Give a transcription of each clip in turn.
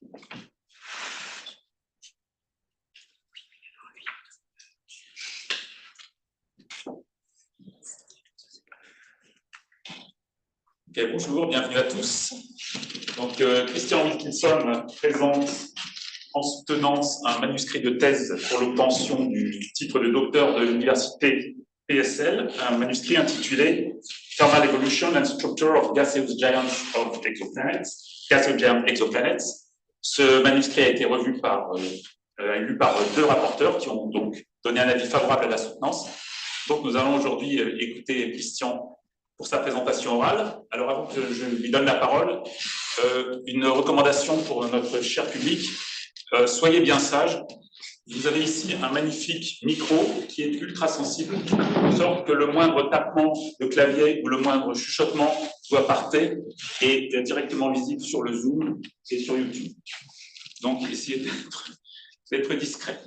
Okay, bonjour, bienvenue à tous. Donc, Christian Wilkinson présente en soutenance un manuscrit de thèse pour l'obtention du titre de docteur de l'université PSL, un manuscrit intitulé Thermal Evolution and Structure of Gaseous Giants of Exoplanets, Gaseous Giant Exoplanets. Ce manuscrit a été lu par deux rapporteurs qui ont donc donné un avis favorable à la soutenance. Donc, nous allons aujourd'hui écouter Christian pour sa présentation orale. Alors, avant que je lui donne la parole, une recommandation pour notre cher public. Soyez bien sages. Vous avez ici un magnifique micro qui est ultra sensible, de sorte que le moindre tapement de clavier ou le moindre chuchotement ou aparté est directement visible sur le Zoom et sur YouTube. Donc, essayez d'être discret.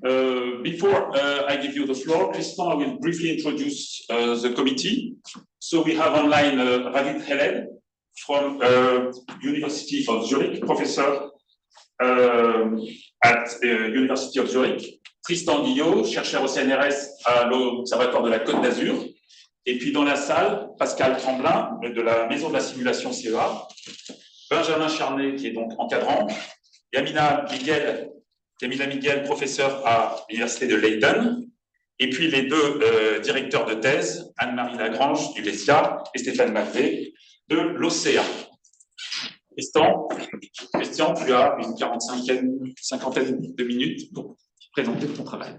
Before I give you the floor, Christian, I will briefly introduce the committee. So we have online Ravid Heled from University of Zurich, professor at University of Zurich. Tristan Guillot, chercheur au CNRS à l'Observatoire de la Côte d'Azur. Et puis dans la salle, Pascal Tremblin de la Maison de la Simulation CEA. Benjamin Charnet, qui est donc encadrant. Yamina Miguel, professeur à l'Université de Leiden. Et puis les deux directeurs de thèse, Anne-Marie Lagrange du LESIA et Stéphane Malvé de l'OCA. Christian, tu as une cinquantaine de minutes pour présenter ton travail.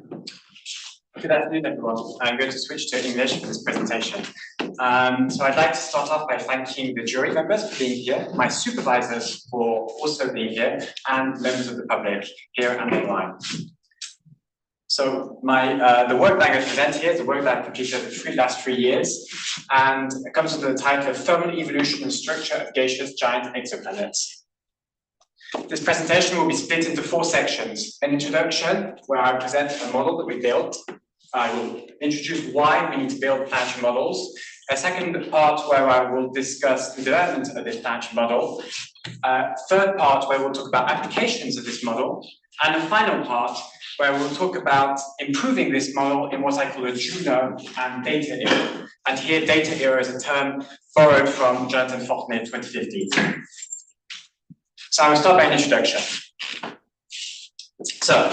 Good afternoon, everyone. I'm going to switch to English for this presentation. So I'd like to start off by thanking the jury members for being here, my supervisors for also being here, and members of the public here and online. So the work that I'm going to present here is the work that I've completed over the last 3 years, and it comes under the title of Thermal Evolution and Structure of Gaseous Giant Exoplanets. This presentation will be split into 4 sections. An introduction, where I present a model that we built. I will introduce why we need to build planetary models. A second part where I will discuss the development of this planetary model. Third part where we'll talk about applications of this model. And a final part where we'll talk about improving this model in what I call a Juno and data era. And here, data era is a term borrowed from Jonathan Faulkner in 2015. So I will start by an introduction. So,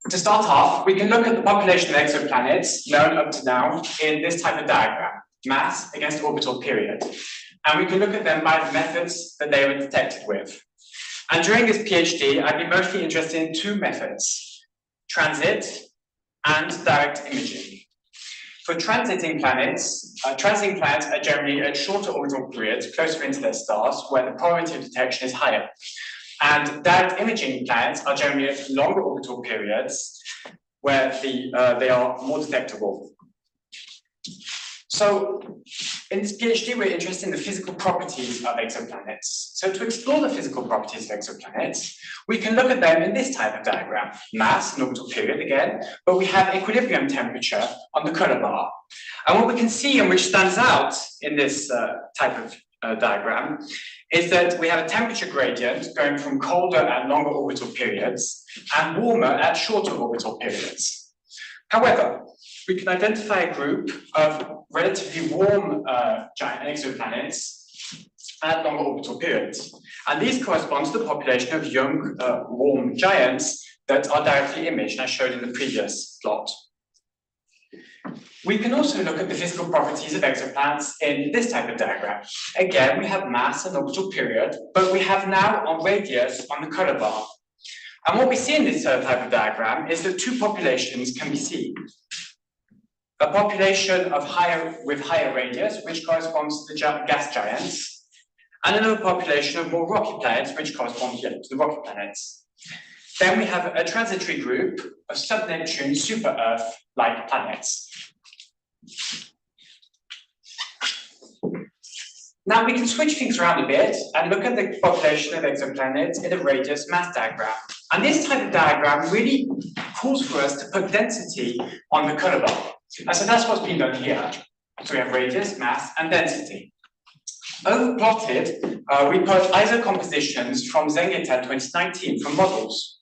to start off, we can look at the population of exoplanets known up to now in this type of diagram, mass against orbital period. And we can look at them by the methods that they were detected with. And during this PhD, I've been mostly interested in 2 methods, transit and direct imaging. For transiting planets are generally at shorter orbital periods, closer into their stars, where the probability of detection is higher. And direct imaging planets are generally at longer orbital periods, where they are more detectable. So, in this PhD, we're interested in the physical properties of exoplanets. So, to explore the physical properties of exoplanets, we can look at them in this type of diagram. Mass and orbital period again, but we have equilibrium temperature on the color bar. And what we can see, and which stands out in this type of diagram, is that we have a temperature gradient going from colder at longer orbital periods and warmer at shorter orbital periods. However, we can identify a group of relatively warm giant exoplanets at longer orbital periods. And these correspond to the population of young warm giants that are directly imaged, as showed in the previous plot. We can also look at the physical properties of exoplanets in this type of diagram. Again, we have mass and orbital period, but we have now on radius on the color bar. And what we see in this type of diagram is that 2 populations can be seen. A population with higher radius, which corresponds to the gas giants, and another population of more rocky planets, which correspond to the rocky planets. Then we have a transitory group of sub-Neptune, super-Earth-like planets. Now we can switch things around a bit and look at the population of exoplanets in a radius mass diagram. And this type of diagram really calls for us to put density on the color bar. And so that's what's been done here. So we have radius, mass, and density. Overplotted, we put ISO compositions from Zeng et al. 2019 from models.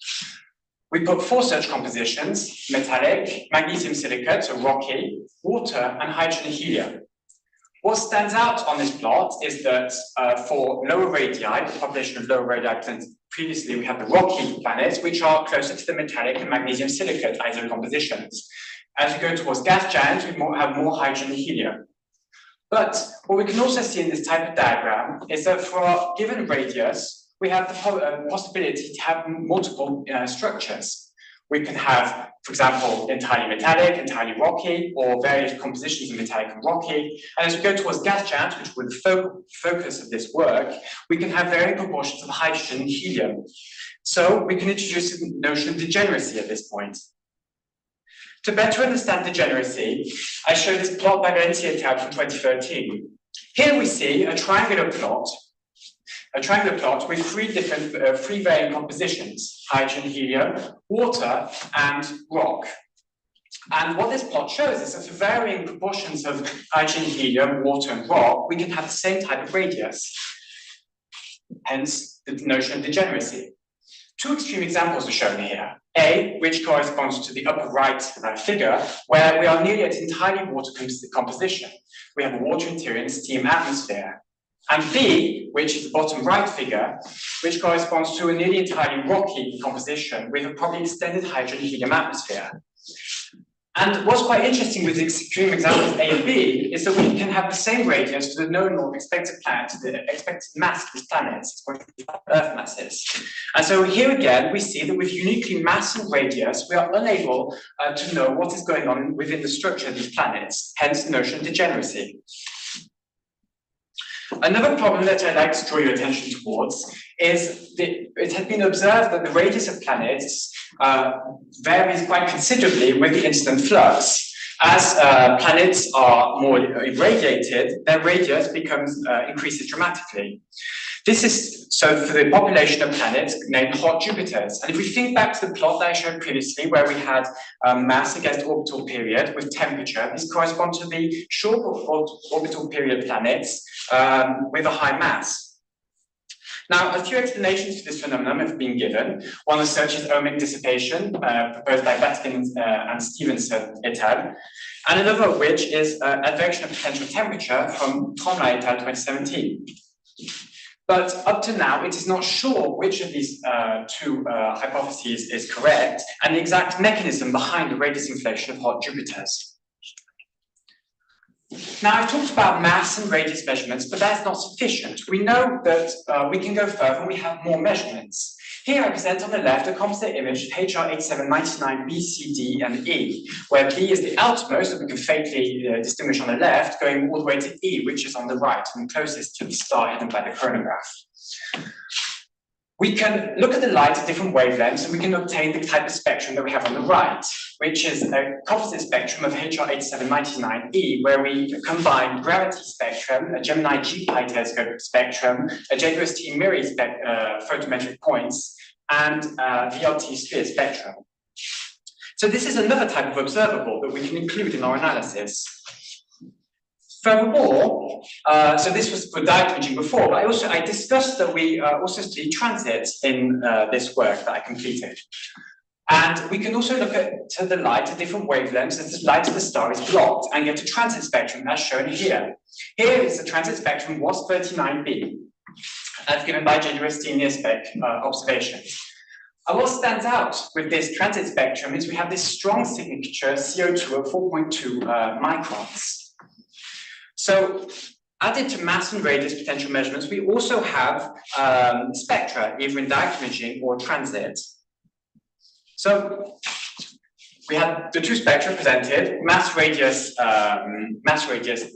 We put 4 such compositions: metallic, magnesium silicate, so rocky, water, and hydrogen and helium. What stands out on this plot is that for lower radii, the population of lower radii, previously we had the rocky planets, which are closer to the metallic and magnesium silicate iso compositions. As we go towards gas giants, we have more hydrogen and helium. But what we can also see in this type of diagram is that for a given radius, we have the possibility to have multiple structures. We can have, for example, entirely metallic, entirely rocky, or various compositions of metallic and rocky. And as we go towards gas giants, which will be the focus of this work, we can have varying proportions of hydrogen and helium. So we can introduce the notion of degeneracy at this point. To better understand degeneracy, I show this plot by Valencia et al. From 2013. Here we see a triangular plot with three varying compositions: hydrogen, helium, water, and rock. And what this plot shows is that for varying proportions of hydrogen, helium, water, and rock, we can have the same type of radius. Hence, the notion of degeneracy. 2 extreme examples are shown here. A, which corresponds to the upper right figure, where we are nearly at entirely water composition. We have a water interior and steam atmosphere. And B, which is the bottom right figure, which corresponds to a nearly entirely rocky composition with a probably extended hydrogen and helium atmosphere. And what's quite interesting with the extreme examples A and B is that we can have the same radius for the known or expected planet, the expected mass of this planet, it's Earth masses. And so here again, we see that with uniquely mass and radius, we are unable to know what is going on within the structure of these planets, hence the notion of degeneracy. Another problem that I'd like to draw your attention towards is that it has been observed that the radius of planets varies quite considerably with the incident flux. As planets are more irradiated, their radius increases dramatically. This is so for the population of planets named hot Jupiters. And if we think back to the plot that I showed previously, where we had mass against orbital period with temperature, these correspond to the short orbital period planets with a high mass. Now, a few explanations for this phenomenon have been given. One is such as ohmic dissipation, proposed by Batkin and Stevenson et al., and another of which is advection of potential temperature from Tromla et al. 2017. But up to now, it is not sure which of these 2 hypotheses is correct, and the exact mechanism behind the radius inflation of hot Jupiters. Now, I talked about mass and radius measurements, but that's not sufficient. We know that we can go further and we have more measurements. Here I present on the left a composite image of HR8799 B, C, D, and E, where B is the outermost that we can faintly distinguish on the left, going all the way to E, which is on the right and closest to the star hidden by the coronagraph. We can look at the light at different wavelengths and we can obtain the type of spectrum that we have on the right, which is a composite spectrum of HR8799E, where we combine gravity spectrum, a Gemini G-Pi telescope spectrum, a JWST Miri photometric points, and VLT sphere spectrum. So this is another type of observable that we can include in our analysis. Furthermore, so this was for direct imaging before, but I discussed that we also study transits in this work that I completed. And we can also look to the light at different wavelengths as the light of the star is blocked and get a transit spectrum as shown here. Here is the transit spectrum WASP39b, as given by JWST near-spec observations. And what stands out with this transit spectrum is we have this strong signature CO2 of 4.2 microns. So, added to mass and radius potential measurements, we also have spectra, either in direct imaging or transit. So, we have the 2 spectra presented, mass radius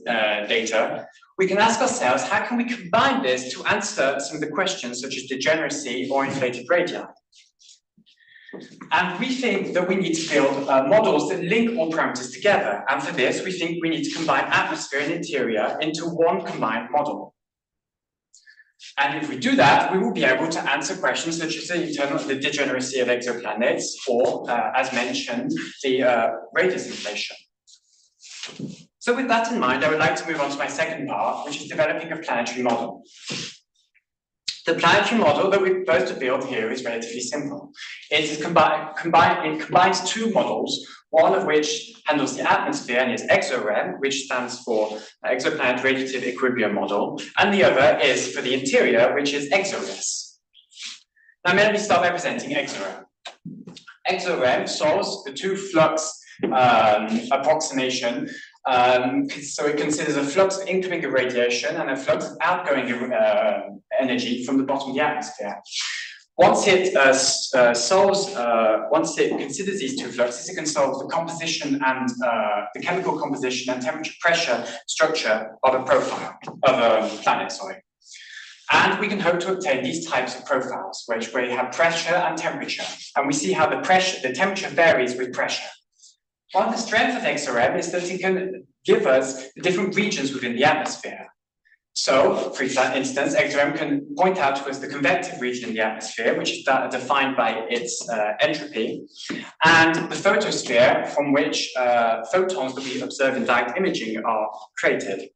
data. We can ask ourselves, how can we combine this to answer some of the questions such as degeneracy or inflated radii? And we think that we need to build models that link all parameters together. And for this, we think we need to combine atmosphere and interior into one combined model. And if we do that, we will be able to answer questions such as the degeneracy of exoplanets, or, as mentioned, the radius inflation. So with that in mind, I would like to move on to my second part, which is developing a planetary model. The planetary model that we propose to build here is relatively simple. It combines two models, one of which handles the atmosphere and is EXOREM, which stands for Exoplanet Radiative Equilibrium Model, and the other is for the interior, which is EXORES. Now, let me start by presenting EXOREM. EXOREM solves the two-flux approximation. So it considers a flux of incoming radiation and a flux of outgoing energy from the bottom of the atmosphere. Once it considers these two fluxes, it can solve the composition and the chemical composition and temperature, pressure, structure of a profile of a planet. And we can hope to obtain these types of profiles, where you have pressure and temperature, and we see how the temperature varies with pressure. One of the strengths of EXOREM is that it can give us the different regions within the atmosphere. So, for instance, EXOREM can point out to us the convective region in the atmosphere, which is defined by its entropy, and the photosphere, from which photons that we observe in direct imaging are created.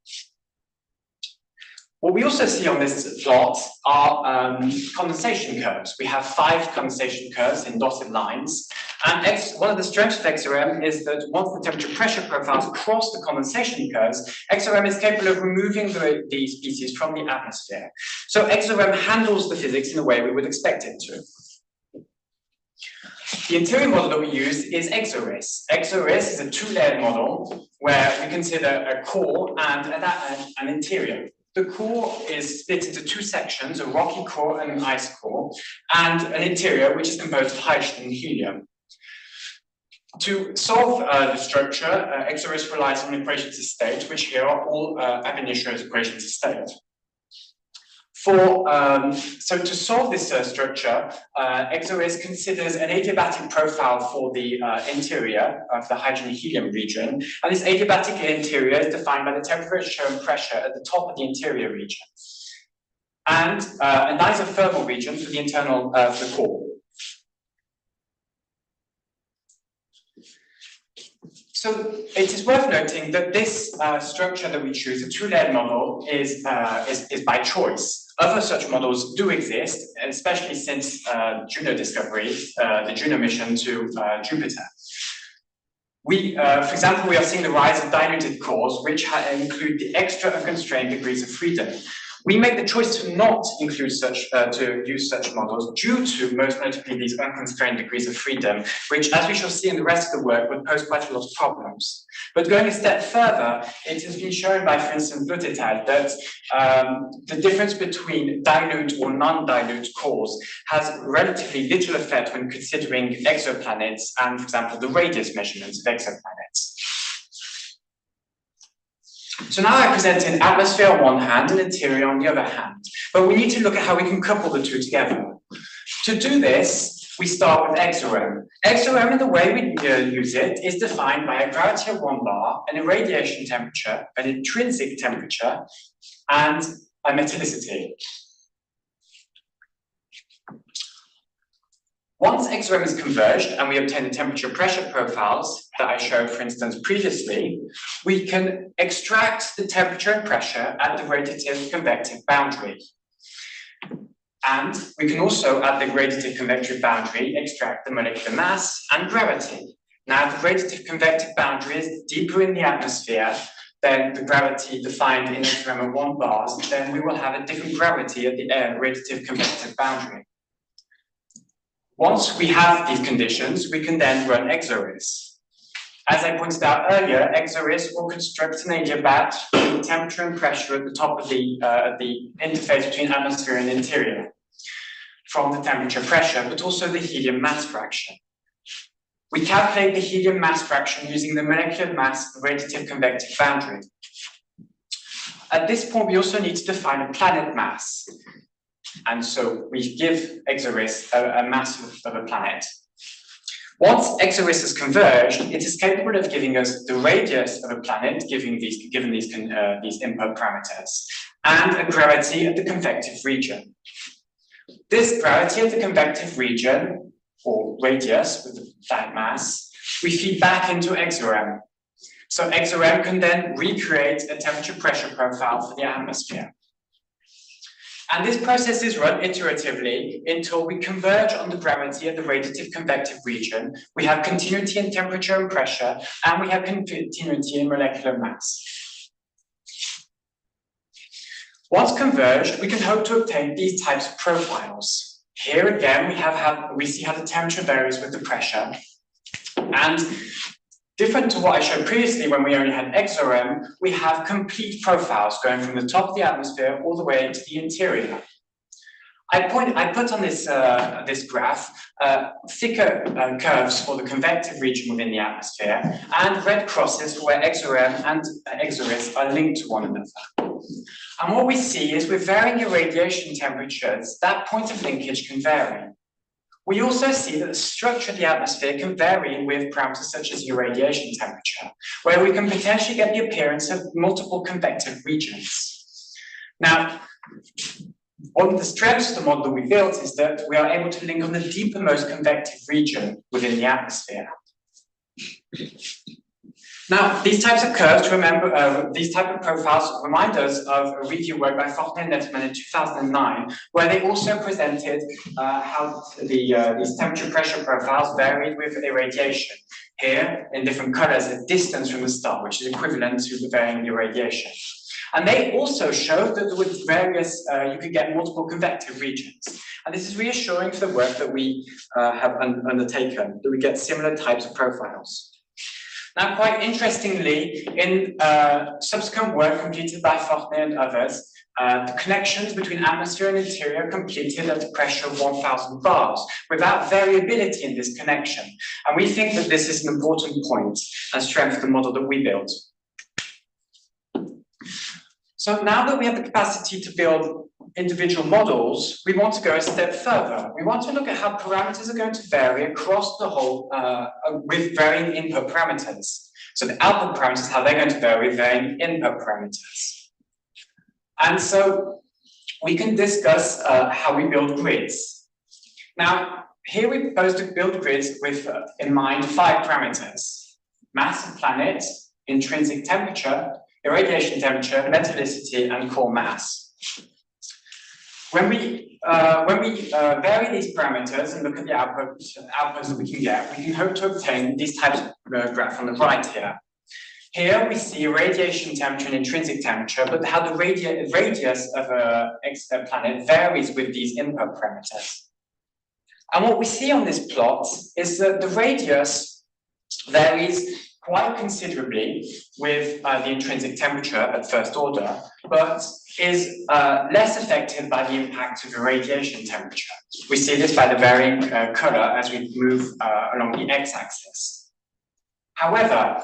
What we also see on this plot are condensation curves. We have 5 condensation curves in dotted lines. And one of the strengths of EXOREM is that once the temperature pressure profiles cross the condensation curves, EXOREM is capable of removing these species from the atmosphere. So EXOREM handles the physics in a way we would expect it to. The interior model that we use is EXORES. EXORES is a 2-layered model where we consider a core and an interior. The core is split into 2 sections, a rocky core and an ice core, and an interior which is composed of hydrogen and helium. To solve the structure, EXORES relies on equations of state, which here are all ab initio equations of state. So to solve this structure, EXORES considers an adiabatic profile for the interior of the hydrogen and helium region, and this adiabatic interior is defined by the temperature and pressure at the top of the interior region, and an isothermal region for the internal of the core. So it is worth noting that this structure that we choose, a 2-layered model, is by choice. Other such models do exist, especially since Juno discovery, the Juno mission to Jupiter. For example, we are seeing the rise of diluted cores, which include the extra unconstrained degrees of freedom. We make the choice to not include to use such models due to, most notably, these unconstrained degrees of freedom, which, as we shall see in the rest of the work, would pose quite a lot of problems. But going a step further, it has been shown by, for instance, Blut et al. That the difference between dilute or non-dilute cores has relatively little effect when considering exoplanets and, for example, the radius measurements of exoplanets. So now I present an atmosphere on one hand and interior on the other hand, but we need to look at how we can couple the two together. To do this, we start with EXOREM. EXOREM, in the way we use it, is defined by a gravity of 1 bar, an irradiation temperature, an intrinsic temperature, and a metallicity. Once EXOREM is converged and we obtain the temperature pressure profiles that I showed, for instance, previously, we can extract the temperature and pressure at the radiative convective boundary. And we can also, at the radiative convective boundary, extract the molecular mass and gravity. Now, if the radiative convective boundary is deeper in the atmosphere than the gravity defined in EXOREM at 1 bars, then we will have a different gravity at the radiative convective boundary. Once we have these conditions, we can then run EXORES. As I pointed out earlier, EXORES will construct an adiabat with the temperature and pressure at the top of the interface between atmosphere and interior from the temperature pressure, but also the helium mass fraction. We calculate the helium mass fraction using the molecular mass radiative convective boundary. At this point, we also need to define a planet mass. And so we give EXORES a mass of a planet. Once EXORES is converged, it is capable of giving us the radius of a planet, given these input parameters, and a gravity of the convective region. This gravity of the convective region, or radius with the planet mass, we feed back into EXOREM. So XOM can then recreate a temperature pressure profile for the atmosphere. And this process is run iteratively until we converge on the gravity of the radiative convective region. We have continuity in temperature and pressure, and we have continuity in molecular mass. Once converged, we can hope to obtain these types of profiles. Here again, we see how the temperature varies with the pressure. And different to what I showed previously when we only had XOM, we have complete profiles going from the top of the atmosphere all the way to the interior. I put on this graph thicker curves for the convective region within the atmosphere and red crosses for where XOM and XORIS are linked to one another. And what we see is with varying irradiation temperatures, that point of linkage can vary. We also see that the structure of the atmosphere can vary with parameters such as irradiation temperature, where we can potentially get the appearance of multiple convective regions. Now, one of the strengths of the model that we built is that we are able to link on the deepermost convective region within the atmosphere. Now, these types of curves, these type of profiles remind us of a review work by Fortney and Nettman in 2009, where they also presented how these temperature pressure profiles varied with irradiation. Here, in different colors, the distance from the star, which is equivalent to the varying irradiation. And they also showed that with various, you could get multiple convective regions. And this is reassuring for the work that we have undertaken, that we get similar types of profiles. Now, quite interestingly, in subsequent work completed by Fortney and others, the connections between atmosphere and interior completed at a pressure of 1,000 bars without variability in this connection. And we think that this is an important point and strength of the model that we built. So now that we have the capacity to build individual models, we want to go a step further. We want to look at how parameters are going to vary across the whole with varying input parameters. So the output parameters, how they're going to vary with varying input parameters. And so we can discuss how we build grids. Now, here we propose to build grids with in mind 5 parameters: mass of planet, intrinsic temperature, irradiation temperature, metallicity, and core mass. When we vary these parameters and look at the outputs that we can get, we can hope to obtain these types of graph on the right here. Here we see irradiation temperature and intrinsic temperature, but how the radius of a planet varies with these input parameters. And what we see on this plot is that the radius varies quite considerably with the intrinsic temperature at first order, but is less affected by the impact of irradiation temperature. We see this by the varying color as we move along the x-axis. However,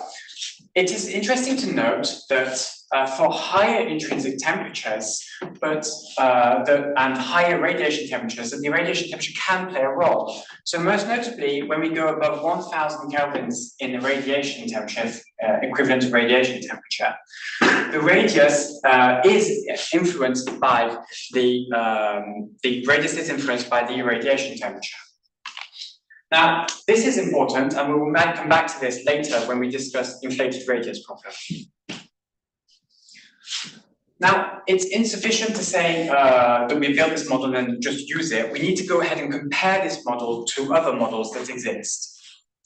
it is interesting to note that for higher intrinsic temperatures, and higher radiation temperatures, that the radiation temperature can play a role. So most notably, when we go above 1,000 kelvins in the radiation temperature, equivalent to radiation temperature, the radius is influenced by the irradiation temperature. Now, this is important, and we will come back to this later when we discuss inflated radius problem. Now, it's insufficient to say that we built this model and just use it. We need to go ahead and compare this model to other models that exist.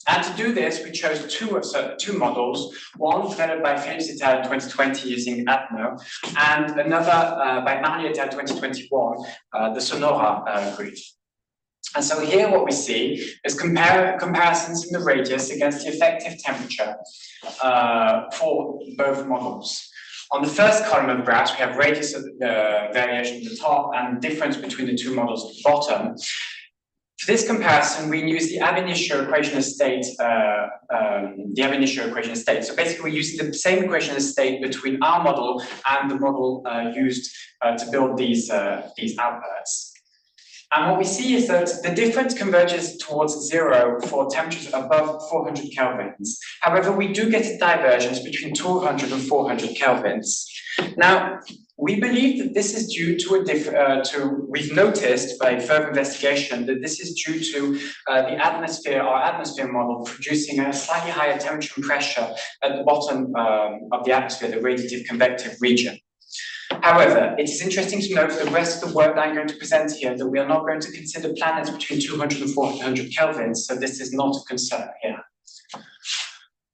And to do this, we chose two models, one developed by Philips et al. In 2020 using ATMO, and another by Marley et al. 2021, the Sonora grid. And so here what we see is comparisons in the radius against the effective temperature for both models. On the first column of the graphs, we have radius of variation at the top and difference between the two models at the bottom. For this comparison, we use the ab initio equation of state, So basically, we're using the same equation of state between our model and the model used to build these outputs. And what we see is that the difference converges towards zero for temperatures above 400 kelvins. However, we do get a divergence between 200 and 400 kelvins. Now, we believe that this is due to we've noticed by further investigation that this is due to the atmosphere, our atmosphere model, producing a slightly higher temperature and pressure at the bottom of the atmosphere, the radiative convective region. However, it is interesting to note the rest of the work that I'm going to present here that we are not going to consider planets between 200 and 400 kelvins, so this is not a concern here.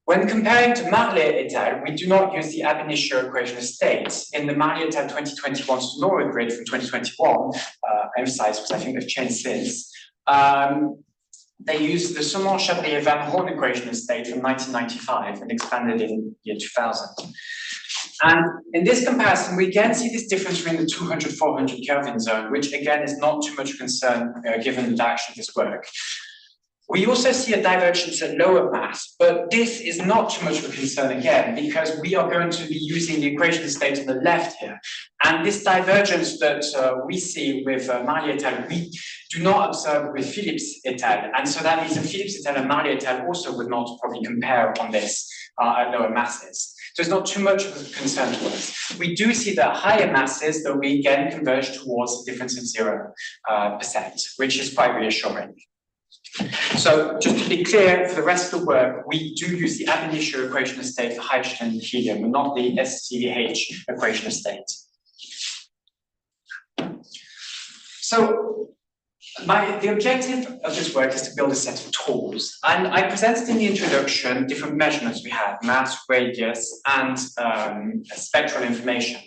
When comparing to Marlier et al., we do not use the ab initio equation of states. In the Marlier et al. 2021 Sonora grid from 2021, emphasized because I think they've changed since, they used the Saumon-Chabrier-Van Horn equation of state from 1995 and expanded in year 2000. And in this comparison, we again see this difference between the 200-400 Kelvin zone, which again is not too much concern given the direction of this work. We also see a divergence at lower mass, but this is not too much of a concern again, because we are going to be using the equation of state on the left here. And this divergence that we see with Marlier et al., we do not observe with Phillips et al. And so that means that Phillips et al. And Marlier et al. Also would not probably compare on this at lower masses. So it's not too much of a concern to us. We do see that higher masses that we again converge towards a difference of 0%, which is quite reassuring. So just to be clear, for the rest of the work, we do use the ab initio equation of state for hydrogen and helium, and not the SCVH equation of state. So the objective of this work is to build a set of tools. And I presented in the introduction different measurements we had: mass, radius, and spectral information.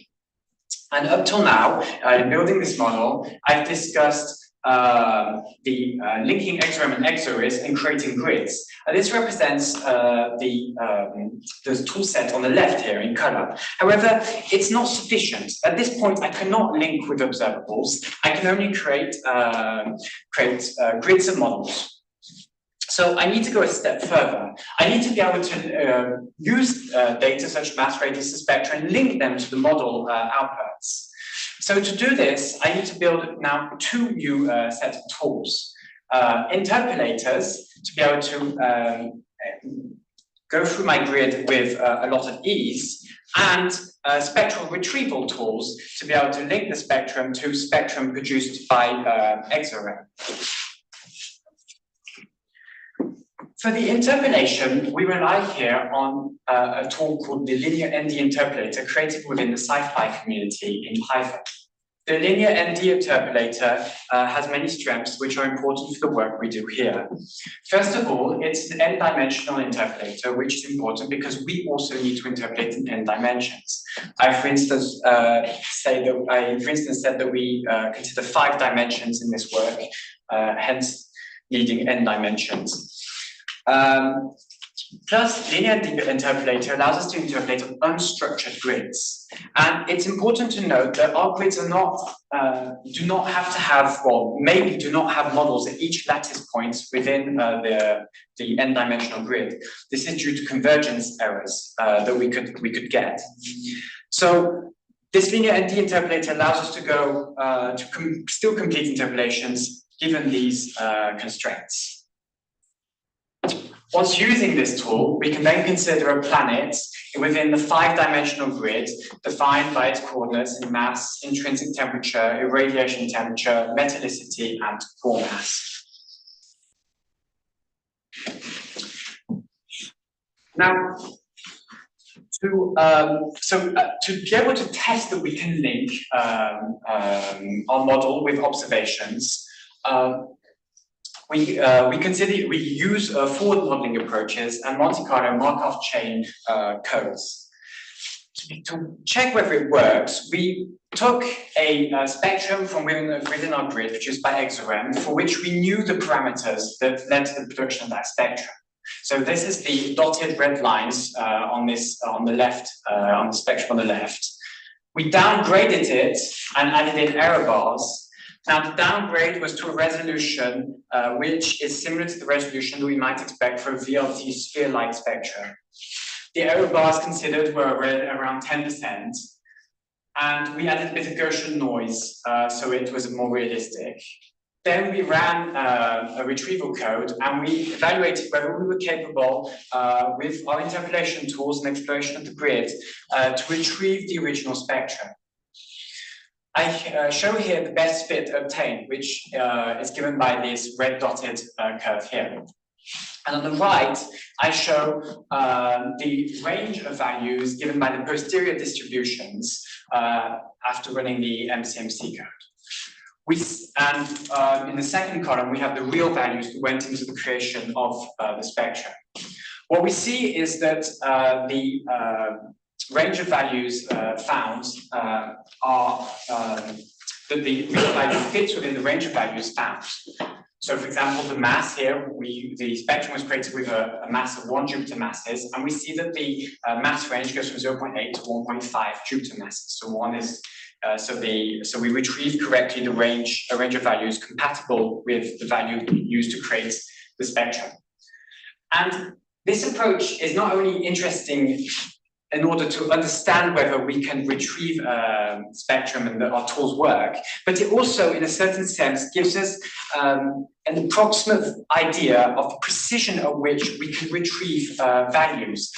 And up till now, in building this model, I've discussed the linking exorem and exoris and creating grids. This represents the tool set on the left here in color. However, it's not sufficient. At this point, I cannot link with observables. I can only create grids of models. So I need to go a step further. I need to be able to use data such as mass, radius, and spectra and link them to the model outputs. So to do this, I need to build now two new sets of tools. Interpolators, to be able to go through my grid with a lot of ease, and spectral retrieval tools to be able to link the spectrum to spectrum produced by exorem. For the interpolation, we rely here on a tool called the linear ND interpolator created within the SciPy community in Python. The linear ND interpolator has many strengths which are important for the work we do here. First of all, it's an n-dimensional interpolator, which is important because we also need to interpolate in n dimensions. I, for instance, said that we consider 5 dimensions in this work, hence needing n dimensions. Plus, linear interpolator allows us to interpolate on unstructured grids. And it's important to note that our grids are not, do not have to have, well, maybe do not have models at each lattice point within the n-dimensional grid. This is due to convergence errors that we could get. So this linear ND interpolator allows us to go to still complete interpolations given these constraints. Once using this tool, we can then consider a planet within the 5-dimensional grid defined by its coordinates in mass, intrinsic temperature, irradiation temperature, metallicity, and core mass. Now, to be able to test that we can link our model with observations, we use forward modeling approaches and Monte Carlo Markov chain codes. To check whether it works, we took a spectrum from within our grid produced by exorem, for which we knew the parameters that led to the production of that spectrum. So this is the dotted red lines on the left, on the spectrum on the left. We downgraded it and added in error bars. Now, the downgrade was to a resolution which is similar to the resolution that we might expect for a VLT sphere-like spectrum. The error bars considered were around 10%, and we added a bit of Gaussian noise, so it was more realistic. Then we ran a retrieval code, and we evaluated whether we were capable, with our interpolation tools and exploration of the grid, to retrieve the original spectrum. I show here the best fit obtained, which is given by this red dotted curve here. And on the right, I show the range of values given by the posterior distributions after running the MCMC code. In the second column, we have the real values that went into the creation of the spectrum. What we see is that the range of values found are that the real value fits within the range of values found. So, for example, the mass here, the spectrum was created with a mass of 1 Jupiter masses, and we see that the mass range goes from 0.8 to 1.5 Jupiter masses. So one is so we retrieve correctly a range of values compatible with the value used to create the spectrum. And this approach is not only interesting in order to understand whether we can retrieve spectrum and that our tools work, but it also, in a certain sense, gives us an approximate idea of the precision at which we can retrieve values,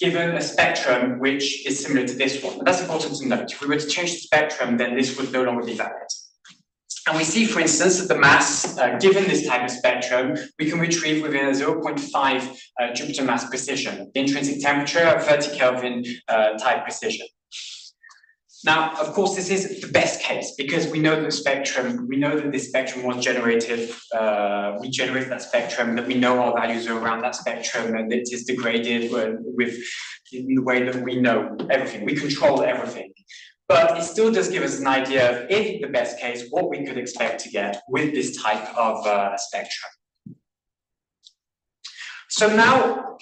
given a spectrum which is similar to this one. And that's important to note. If we were to change the spectrum, then this would no longer be valid. And we see, for instance, that the mass, given this type of spectrum, we can retrieve within a 0.5 Jupiter mass precision, the intrinsic temperature, 30 Kelvin type precision. Now, of course, this is the best case because we know that this spectrum was generated, we generate that spectrum, that we know our values are around that spectrum, and it is degraded in the way that we know everything. We control everything. But it still does give us an idea of, in the best case, what we could expect to get with this type of spectrum. So now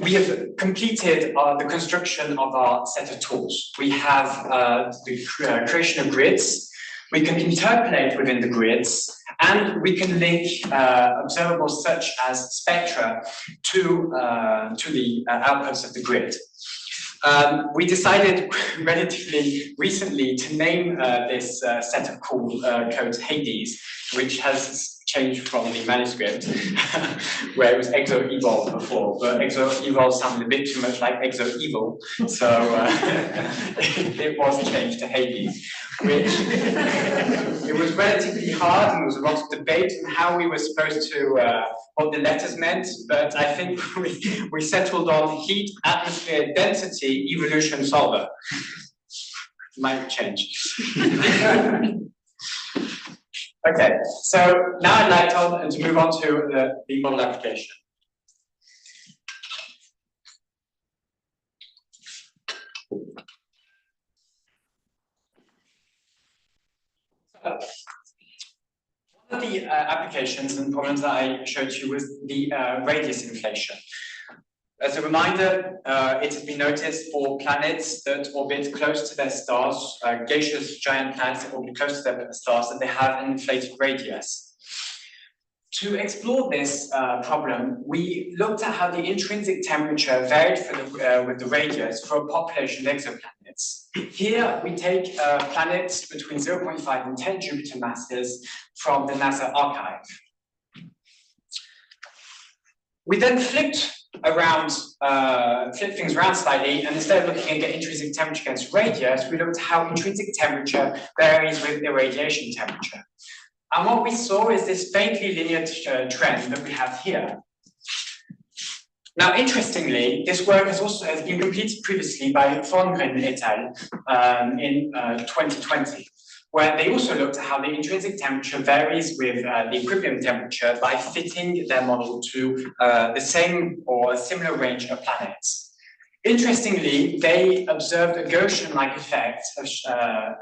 we have completed the construction of our set of tools. We have the creation of grids. We can interpolate within the grids, and we can link observables such as spectra to the outputs of the grid. We decided relatively recently to name this set of codes Hades, which has changed from the manuscript, where it was exo-evol before, but exo-evol sounded a bit too much like exo-evil, so it was changed to Hades, which it was relatively hard, and there was a lot of debate on how we were supposed to, what the letters meant, but I think we settled on heat, atmosphere, density, evolution, solver. Might change. Okay, so now I'd like to move on to the model application. One of the applications and problems that I showed you was the radius inflation. As a reminder, it has been noticed for planets that orbit close to their stars, gaseous giant planets that orbit close to their stars, that they have an inflated radius. To explore this problem, we looked at how the intrinsic temperature varied with the radius for a population of exoplanets. Here, we take planets between 0.5 and 10 Jupiter masses from the NASA archive. We then flip things around slightly, and instead of looking at intrinsic temperature against radius, we looked at how intrinsic temperature varies with irradiation temperature. And what we saw is this faintly linear trend that we have here. Now, interestingly, this work has been completed previously by Thorngren et al. In 2020. Where they also looked at how the intrinsic temperature varies with the equilibrium temperature by fitting their model to the same or a similar range of planets. Interestingly, they observed a Gaussian-like effect,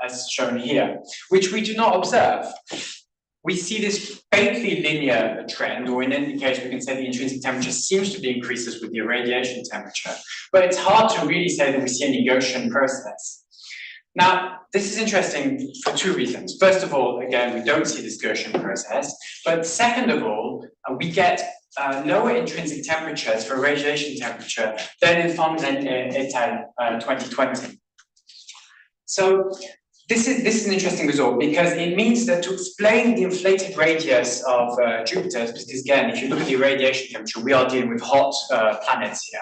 as shown here, which we do not observe. We see this faintly linear trend, or in any case, we can say the intrinsic temperature seems to be increases with the irradiation temperature, but it's hard to really say that we see any Gaussian process. Now, this is interesting for two reasons. First of all, again, we don't see this Gaussian process, but second of all, we get lower intrinsic temperatures for radiation temperature than in Thorngren et al. 2020. So this is an interesting result because it means that to explain the inflated radius of Jupiter, because again, if you look at the irradiation temperature, we are dealing with hot planets here.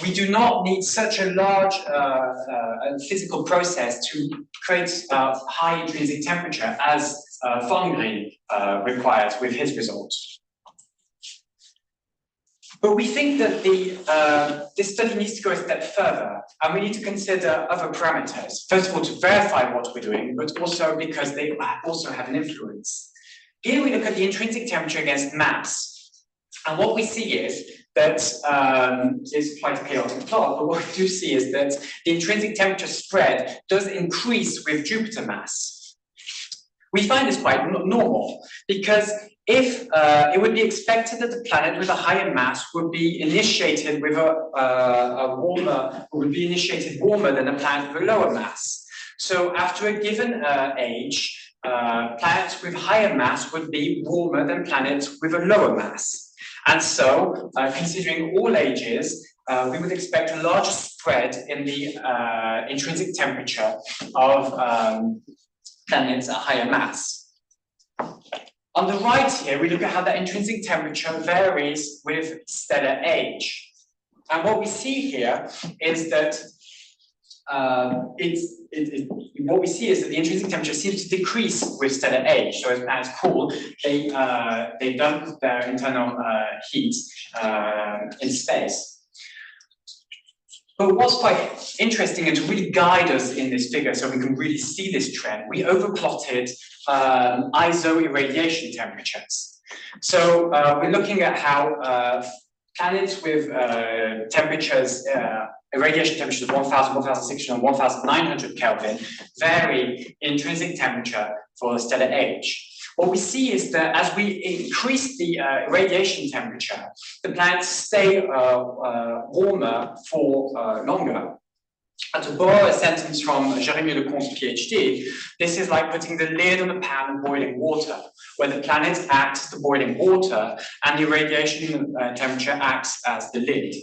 We do not need such a large physical process to create high intrinsic temperature as Fongri requires with his results. But we think that this study needs to go a step further, and we need to consider other parameters. First of all, to verify what we're doing, but also because they also have an influence. Here we look at the intrinsic temperature against mass, and what we see is that is quite a chaotic plot, but what we do see is that the intrinsic temperature spread does increase with Jupiter mass. We find this quite normal because if it would be expected that the planet with a higher mass would be initiated with warmer than a planet with a lower mass. So after a given age, planets with higher mass would be warmer than planets with a lower mass. And so, considering all ages, we would expect a larger spread in the intrinsic temperature of planets at higher mass. On the right here, we look at how that intrinsic temperature varies with stellar age. And what we see here is that what we see is that the intrinsic temperature seems to decrease with stellar age. So as planets cool, they dump their internal heat in space. But what's quite interesting, and to really guide us in this figure so we can really see this trend, we overplotted ISO irradiation temperatures. So we're looking at how planets with temperatures, irradiation temperatures of 1000, 1600, and 1900 Kelvin vary in intrinsic temperature for the stellar age. What we see is that as we increase the irradiation temperature, the planets stay warmer for longer. And to borrow a sentence from Jérémy Lecomte's PhD, this is like putting the lid on a pan of boiling water, where the planet acts as the boiling water and the irradiation temperature acts as the lid.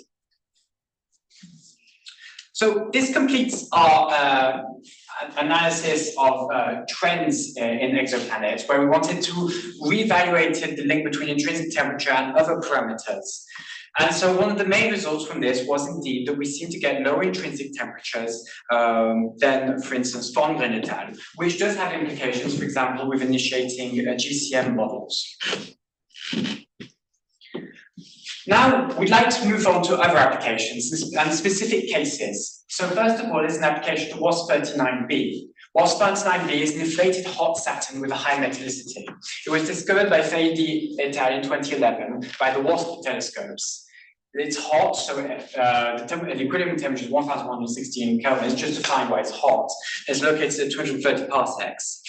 So this completes our analysis of trends in exoplanets, where we wanted to reevaluate the link between intrinsic temperature and other parameters. And so one of the main results from this was indeed that we seem to get lower intrinsic temperatures than, for instance, Fongren et al., which does have implications, for example, with initiating GCM models. Now, we'd like to move on to other applications and specific cases. So first of all is an application to WASP-39b. WASP-39b is an inflated hot Saturn with a high metallicity. It was discovered by Faidi et al. In 2011 by the WASP telescopes. It's hot, so the equilibrium temperature is 1116 Kelvin. It's just to find why it's hot. It's located at 230 parsecs.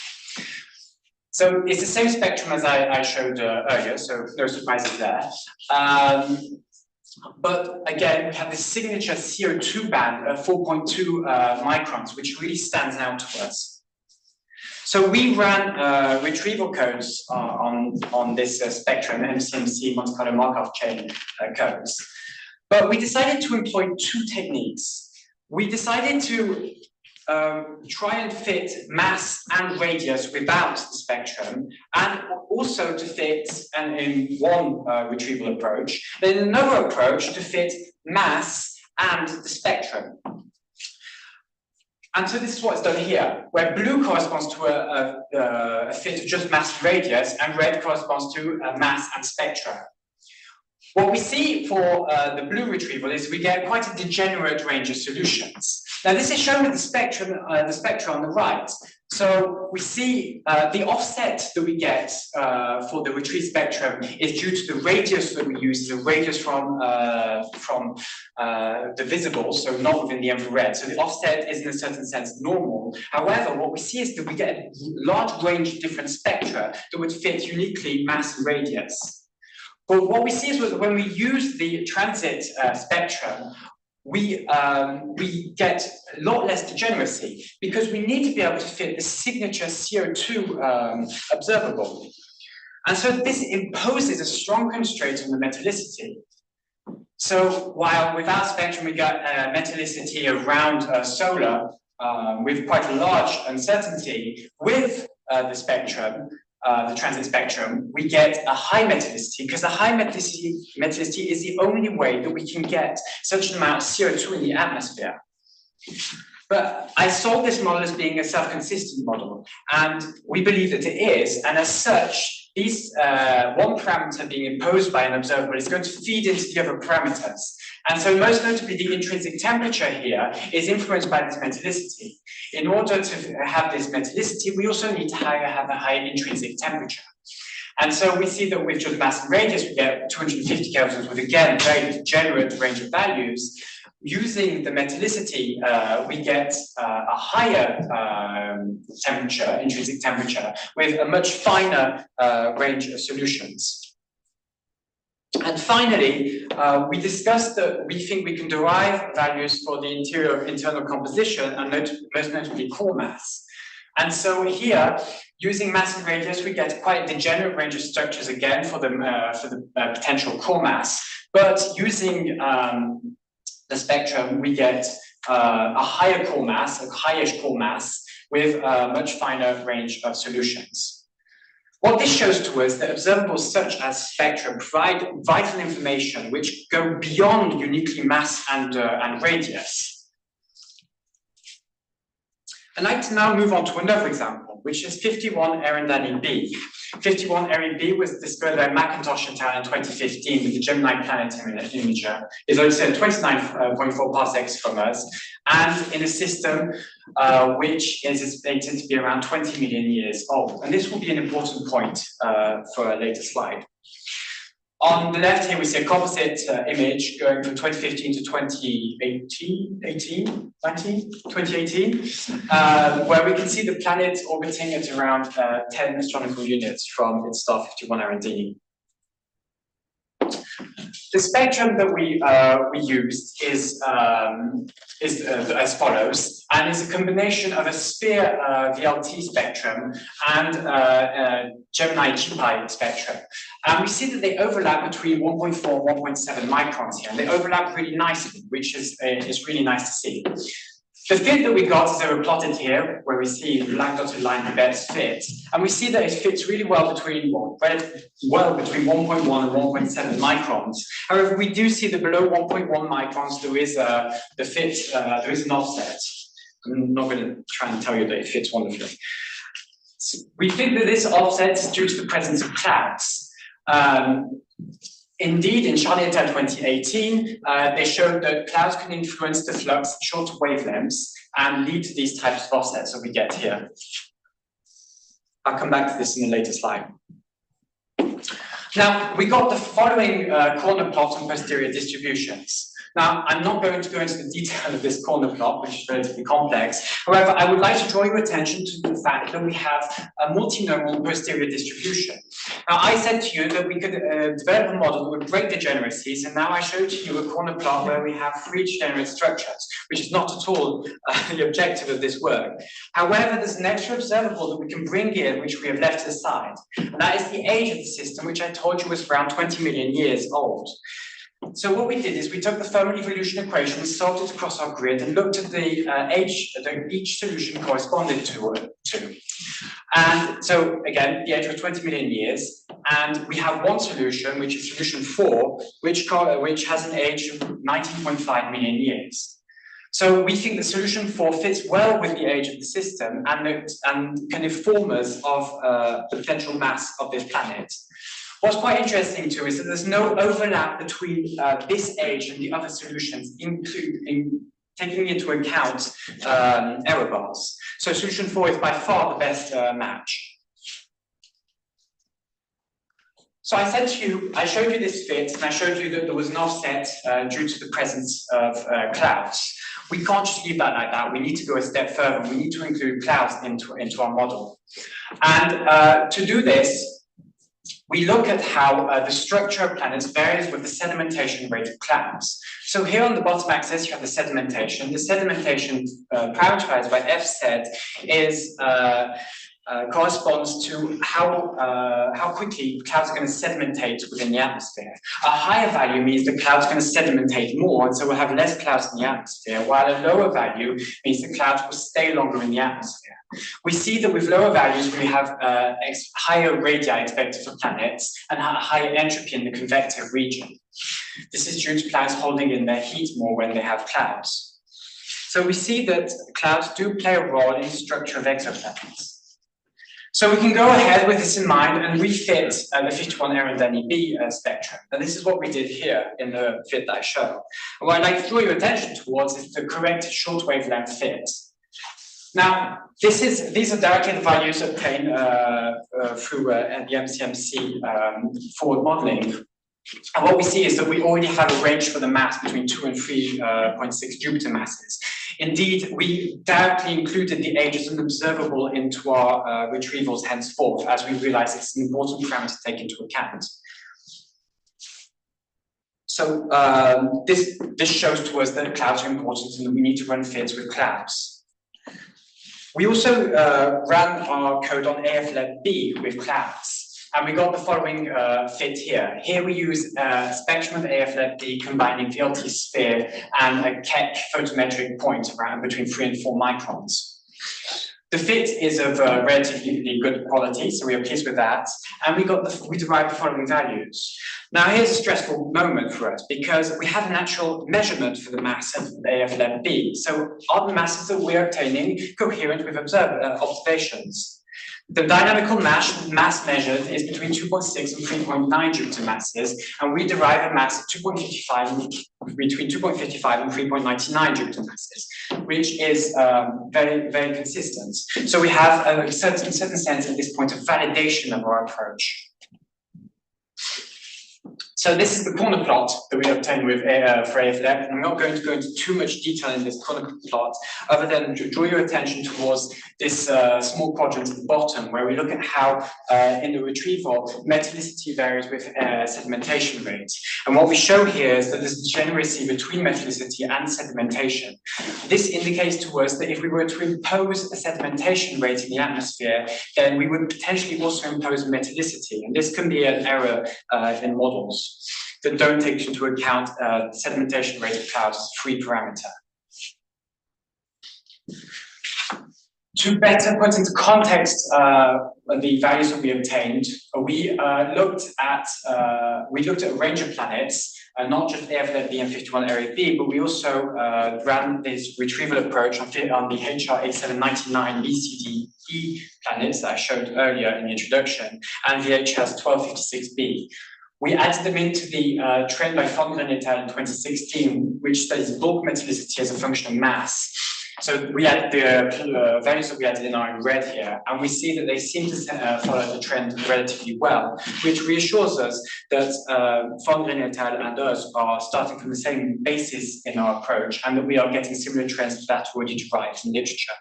So it's the same spectrum as I showed earlier, so no surprises there. But again, we have this signature CO2 band of 4.2 microns, which really stands out to us. So we ran retrieval codes on this spectrum, MCMC, Monte Carlo Markov chain codes. But we decided to employ two techniques. We decided to try and fit mass and radius without the spectrum, and also to fit, and in one retrieval approach, then another approach to fit mass and the spectrum. And so this is what's done here, where blue corresponds to a fit of just mass and radius, and red corresponds to mass and spectra. What we see for the blue retrieval is we get quite a degenerate range of solutions. Now this is shown with the spectrum on the right. So we see the offset that we get for the retrieved spectrum is due to the radius that we use, the radius from the visible, so not within the infrared. So the offset is in a certain sense normal. However, what we see is that we get a large range of different spectra that would fit uniquely mass and radius. But what we see is that when we use the transit spectrum, we get a lot less degeneracy because we need to be able to fit the signature CO2 observable. And so this imposes a strong constraint on the metallicity. So while with our spectrum we got metallicity around solar, with quite a large uncertainty with the spectrum, the transit spectrum, we get a high metallicity, because a high metallicity is the only way that we can get such an amount of CO2 in the atmosphere. But I saw this model as being a self-consistent model, and we believe that it is, and as such, these one parameter being imposed by an observable is going to feed into the other parameters. And so most notably, the intrinsic temperature here is influenced by this metallicity. In order to have this metallicity, we also need to have a high intrinsic temperature. And so we see that with just mass and radius, we get 250 kelvins with, again, very degenerate range of values. Using the metallicity, we get a higher temperature, intrinsic temperature, with a much finer range of solutions. And finally, we discussed that we think we can derive values for the internal composition, and most notably core mass. And so here, using mass and radius, we get quite a degenerate range of structures again for the potential core mass. But using the spectrum, we get a higher core mass, a highish core mass, with a much finer range of solutions. What this shows to us that observables such as spectra provide vital information which go beyond uniquely mass and radius. I'd like to now move on to another example, which is 51 Eridani B. 51 Eridani B was discovered by McIntosh et al. In 2015 with the Gemini Planet Imager. It's also 29.4 parsecs from us, and in a system which is estimated to be around 20 million years old. And this will be an important point for a later slide. On the left here, we see a composite image going from 2015 to 2018, where we can see the planet orbiting at around 10 astronomical units from its star 51 Eridani. The spectrum that we used is as follows, and is a combination of a sphere VLT spectrum and Gemini GPI spectrum. And we see that they overlap between 1.4 and 1.7 microns here, and they overlap really nicely, which is really nice to see. The fit that we got is they were plotted here, where we see the black dotted line, the best fit, and we see that it fits really well between, between 1.1 and 1.7 microns. However, we do see that below 1.1 microns, there is there is an offset. I'm not going to try and tell you that it fits wonderfully. So we think that this offset is due to the presence of clouds. Indeed, in Charlie et al. 2018, they showed that clouds can influence the flux of shorter wavelengths and lead to these types of offsets that we get here. I'll come back to this in a later slide. Now, we got the following corner plot and posterior distributions. Now, I'm not going to go into the detail of this corner plot, which is relatively complex. However, I would like to draw your attention to the fact that we have a multinomial posterior distribution. Now, I said to you that we could develop a model that would break degeneracies, and now I showed to you a corner plot where we have 3 degenerate structures, which is not at all the objective of this work. However, there's an extra observable that we can bring in, which we have left aside, and that is the age of the system, which I told you was around 20 million years old. So what we did is we took the thermal evolution equation, we solved it across our grid, and looked at the age that each solution corresponded to. And so again, the age was 20 million years, and we have one solution, which is solution 4, which has an age of 19.5 million years. So we think that solution 4 fits well with the age of the system and can inform us of the potential mass of this planet. What's quite interesting too is that there's no overlap between this age and the other solutions, taking into account error bars. So solution 4 is by far the best match. So I said to you, I showed you this fit, and I showed you that there was an offset due to the presence of clouds. We can't just leave that like that. We need to go a step further. We need to include clouds into our model. And to do this, we look at how the structure of planets varies with the sedimentation rate of clouds. So here on the bottom axis, you have the sedimentation. The sedimentation parameterized by FZ is corresponds to how quickly clouds are going to sedimentate within the atmosphere. A higher value means the clouds are going to sedimentate more, and so we'll have less clouds in the atmosphere, while a lower value means the clouds will stay longer in the atmosphere. We see that with lower values, we have higher radii expected for planets and higher entropy in the convective region. This is due to planets holding in their heat more when they have clouds. So we see that clouds do play a role in the structure of exoplanets. So we can go ahead with this in mind and refit the 51 Eridani B spectrum. And this is what we did here in the fit that I show. And what I'd like to draw your attention towards is the correct short wavelength fit. Now, these are directly the values obtained through the MCMC forward modeling. And what we see is that we already have a range for the mass between 2 and 3.6 Jupiter masses. Indeed, we directly included the age as an observable into our retrievals henceforth, as we realize it's an important parameter to take into account. So this shows to us that clouds are important and that we need to run fits with clouds. We also ran our code on AFLEB with clouds. And we got the following fit here. Here we use a spectrum of AFLEB combining VLT sphere and a Keck photometric point around between 3 and 4 microns. The fit is of relatively good quality, so we are pleased with that. And we derived the following values. Now here's a stressful moment for us because we have an actual measurement for the mass of AFLEB. So are the masses that we're obtaining coherent with observations? The dynamical mass measured is between 2.6 and 3.9 Jupiter masses, and we derive a mass of 2.55 between 2.55 and 3.99 Jupiter masses, which is very, very consistent. So we have a certain sense at this point of validation of our approach. So this is the corner plot that we obtained with for AFLEB. I'm not going to go into too much detail in this corner plot, other than to draw your attention towards this small quadrant at the bottom, where we look at how in the retrieval, metallicity varies with sedimentation rate. And what we show here is that there's degeneracy between metallicity and sedimentation. This indicates to us that if we were to impose a sedimentation rate in the atmosphere, then we would potentially also impose metallicity. And this can be an error in models that don't take into account the sedimentation rate of clouds as a free parameter. To better put into context the values that we obtained, we looked at a range of planets, not just AFLEB and 51 Area B, but we also ran this retrieval approach on the HR8799 BCD-E planets that I showed earlier in the introduction, and the HS1256b. We added them into the trend by Fondren et al. In 2016, which studies bulk metallicity as a function of mass. So we added the values that we added in are in red here, and we see that they seem to follow the trend relatively well, which reassures us that Fondren et al. And us are starting from the same basis in our approach, and that we are getting similar trends to that already derived in literature.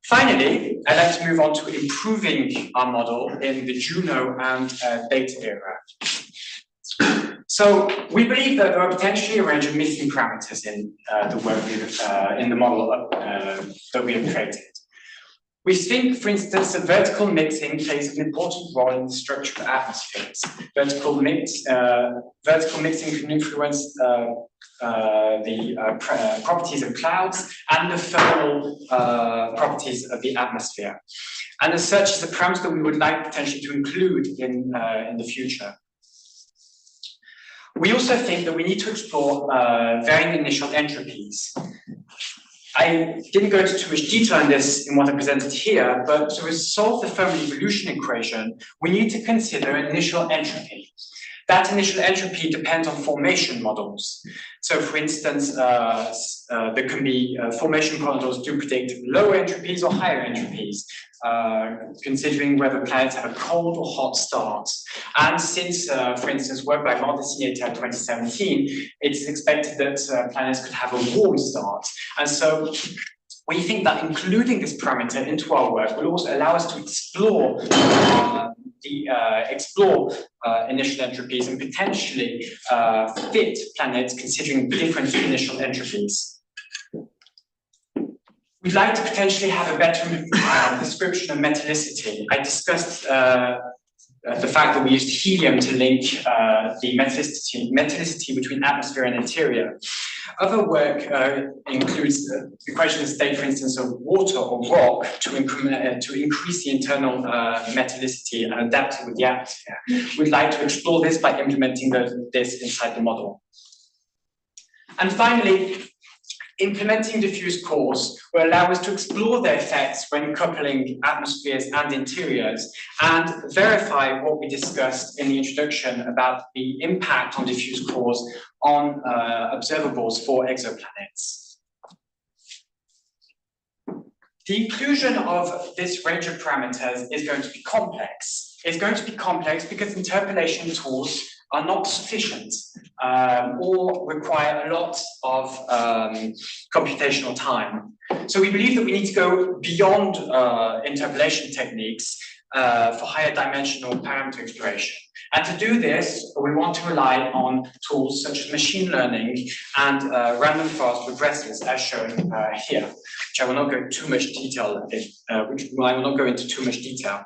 Finally, I'd like to move on to improving our model in the Juno and Beta era. So we believe that there are potentially a range of missing parameters in the work in the model that we have created. We think, for instance, that vertical mixing plays an important role in the structure of atmospheres. Vertical mixing can influence the properties of clouds and the thermal properties of the atmosphere. And as such, it's a parameter that we would like potentially to include in the future. We also think that we need to explore varying initial entropies. I didn't go into too much detail on this in what I presented here, but to solve the thermal evolution equation, we need to consider initial entropy. That initial entropy depends on formation models. So for instance, there can be formation models do predict lower entropies or higher entropies, considering whether planets have a cold or hot start. And since, for instance, work by Maldacini et al. 2017, it's expected that planets could have a warm start. And so we think that including this parameter into our work will also allow us to explore initial entropies and potentially fit planets considering different initial entropies. We'd like to potentially have a better description of metallicity. I discussed the fact that we used helium to link the metallicity between atmosphere and interior. Other work includes the equation of state, for instance, of water or rock to increase the internal metallicity and adapt it with the atmosphere. We'd like to explore this by implementing this inside the model. And finally, implementing diffuse cores will allow us to explore their effects when coupling atmospheres and interiors and verify what we discussed in the introduction about the impact on diffuse cores on observables for exoplanets. The inclusion of this range of parameters is going to be complex. It's going to be complex because interpolation tools are not sufficient or require a lot of computational time. So we believe that we need to go beyond interpolation techniques for higher dimensional parameter exploration. And to do this, we want to rely on tools such as machine learning and random forest regressors, as shown here, which I will not go into too much detail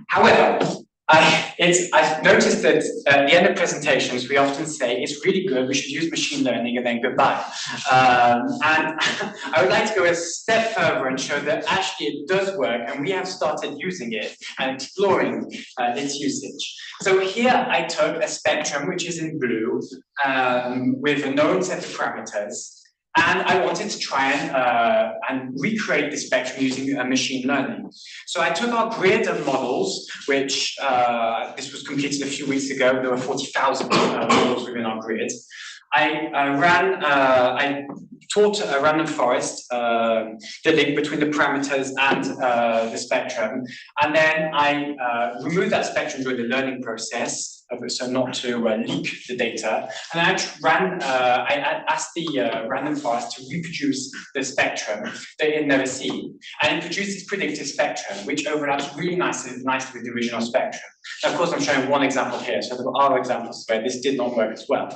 However, I've noticed that at the end of presentations, we often say, it's really good, we should use machine learning, and then goodbye. And I would like to go a step further and show that actually it does work, and we have started using it and exploring its usage. So here I took a spectrum, which is in blue, with a known set of parameters, and I wanted to try and recreate the spectrum using machine learning. So I took our grid of models, which this was completed a few weeks ago. There were 40,000 models within our grid. I taught a random forest the link between the parameters and the spectrum. And then I removed that spectrum during the learning process, so not to leak the data. And I asked the random forest to reproduce the spectrum that it had never seen. And it produced this predictive spectrum, which overlaps really nicely with the original spectrum. Now, of course, I'm showing one example here, so there are examples where this did not work as well.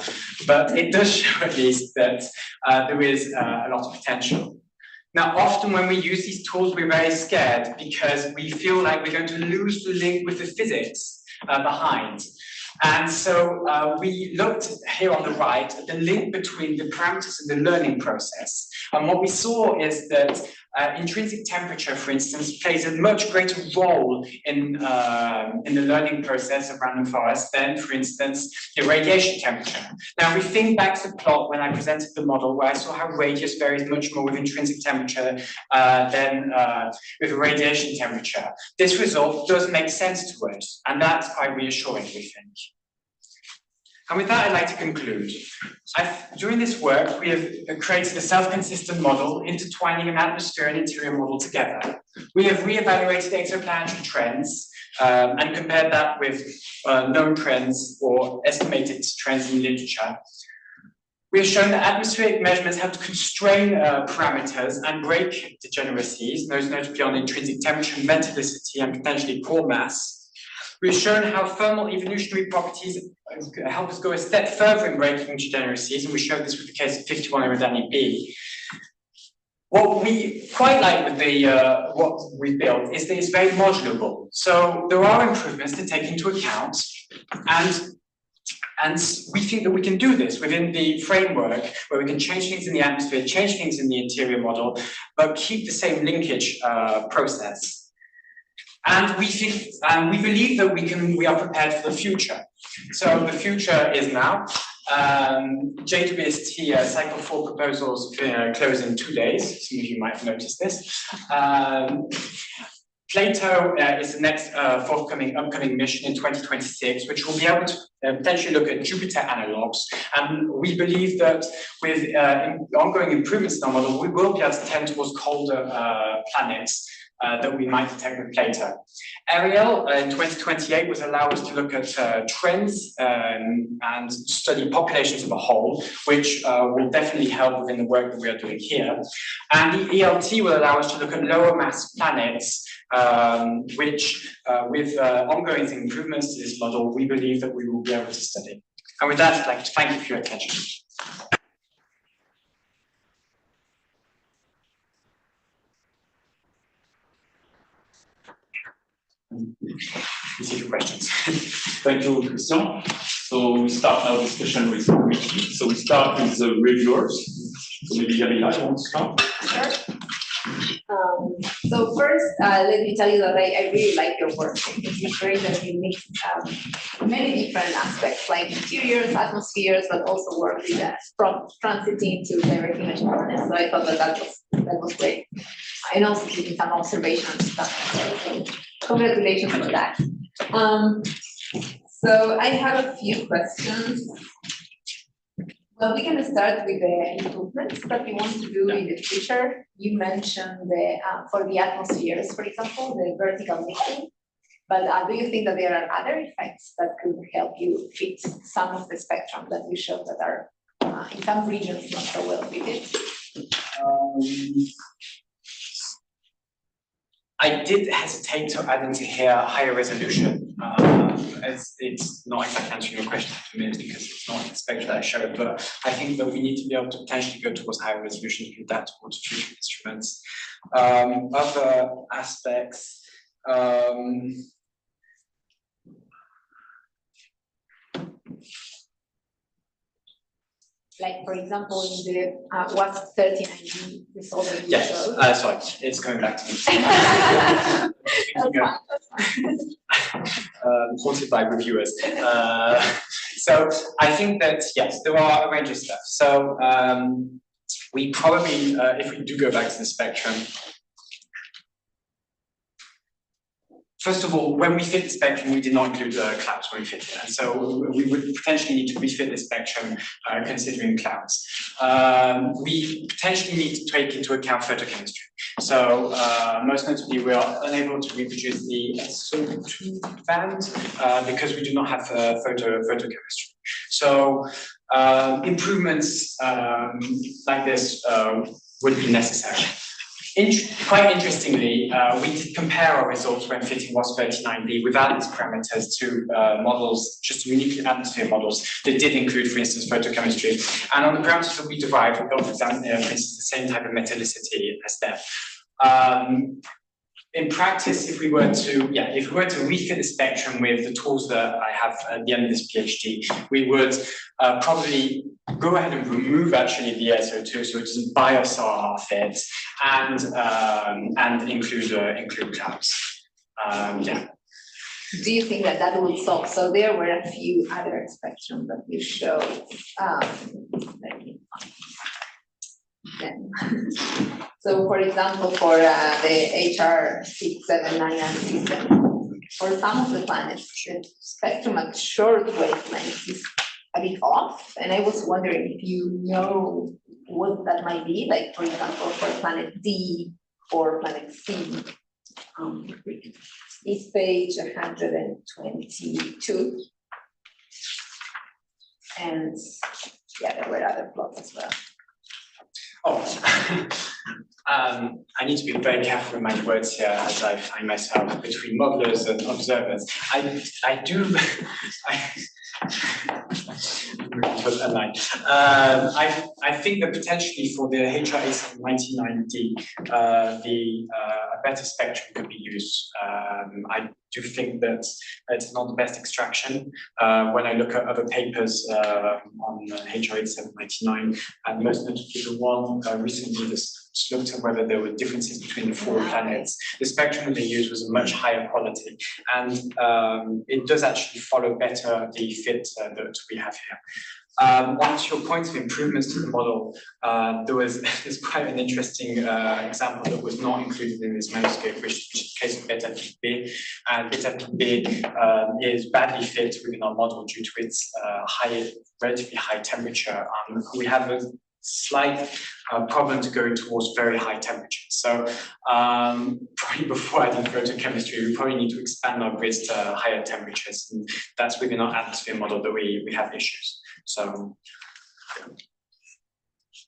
But it does show at least that there is a lot of potential. Now, often when we use these tools, we're very scared because we feel like we're going to lose the link with the physics behind. And so we looked here on the right at the link between the parameters and the learning process. And what we saw is that intrinsic temperature, for instance, plays a much greater role in the learning process of random forest than, for instance, the radiation temperature. Now, we think back to the plot when I presented the model where I saw how radius varies much more with intrinsic temperature than with radiation temperature. This result does make sense to us, and that's quite reassuring, we think. And with that, I'd like to conclude. During this work, we have created a self-consistent model, intertwining an atmosphere and interior model together. We have re-evaluated exoplanetary trends and compared that with known trends or estimated trends in literature. We have shown that atmospheric measurements help to constrain parameters and break degeneracies, most notably on intrinsic temperature, metallicity, and potentially core mass. We've shown how thermal evolutionary properties help us go a step further in breaking degeneracies, and we showed this with the case of 51 Eridani B. What we quite like with what we built is that it's very modulable. So there are improvements to take into account, and we think that we can do this within the framework where we can change things in the atmosphere, change things in the interior model, but keep the same linkage process. And we think, we believe that we are prepared for the future. So the future is now. JWST cycle 4 proposals close in 2 days. Some of you might have noticed this. Plato is the next upcoming mission in 2026, which will be able to potentially look at Jupiter analogs. And we believe that with ongoing improvements in our model, we will be able to tend towards colder planets that we might detect with Plato. Ariel in 2028 will allow us to look at trends and study populations of a whole, which will definitely help within the work that we are doing here. And the ELT will allow us to look at lower mass planets, which with ongoing improvements to this model, we believe that we will be able to study. And with that, I'd like to thank you for your attention. Easy for questions. Thank you, Christian. So we start our discussion with Wiki. So we start with the reviewers. So maybe Gabriela, you want to start? Sure. So first, let me tell you that I really like your work. It's great that you mix many different aspects, like interiors, atmospheres, but also work with from transiting to direct image models. So I thought that was great. And also keeping some observations stuff. So congratulations on that. So I have a few questions. Well, we can start with the improvements that we want to do in the future. You mentioned for the atmospheres, for example, the vertical mixing. But do you think that there are other effects that could help you fit some of the spectrum that you showed that are in some regions not so well fitted? I did hesitate to add into here higher resolution. It's not exactly answering your question for me because it's not the spectrum that I showed, but I think that we need to be able to potentially go towards higher resolution to adapt towards future instruments. Other aspects, Like, for example, in the what's 39D result that you showed? Sorry, it's coming back to me. Haunted by reviewers. So I think that, yes, there are a range of stuff. So we probably, if we do go back to the spectrum, first of all, when we fit the spectrum, we did not include clouds when we fit it. And so we would potentially need to refit the spectrum considering clouds. We potentially need to take into account photochemistry. So most notably, we are unable to reproduce the SO2 band because we do not have photochemistry. So improvements like this would be necessary. Quite interestingly, we did compare our results when fitting WASP 39D without these parameters to models, just uniquely atmosphere models that did include, for instance, photochemistry. And on the parameters that we derived, we got, for instance, the same type of metallicity as them. In practice, if we were to refit the spectrum with the tools that I have at the end of this PhD, we would probably go ahead and remove actually the SO2, so it doesn't bias our fits, and include clouds. Yeah. Do you think that would solve? So there were a few other spectrum that you showed. Let me find them. So, for example, for the HR679 system, for some of the planets, the spectrum at short wavelengths is a bit off, and I was wondering if you know what that might be. Like, for example, for planet D or planet C. It's page 122, and yeah, there were other plots as well. Oh, I need to be very careful with my words here as I find myself between modelers and observers. I think that potentially for the HRA799D, a better spectrum could be used. I do think that it's not the best extraction. When I look at other papers on HRA799, and most notably the one recently just looked at whether there were differences between the 4 planets, the spectrum that they used was a much higher quality, and it does actually follow better the fit that we have here. On to your point of improvements to the model, there's quite an interesting example that was not included in this manuscript, which is the case of beta peak B. And beta peak B is badly fit within our model due to its relatively high temperature. We have a slight problem to going towards very high temperatures. So probably before adding photochemistry, we probably need to expand our grids to higher temperatures, and that's within our atmosphere model that we have issues. So,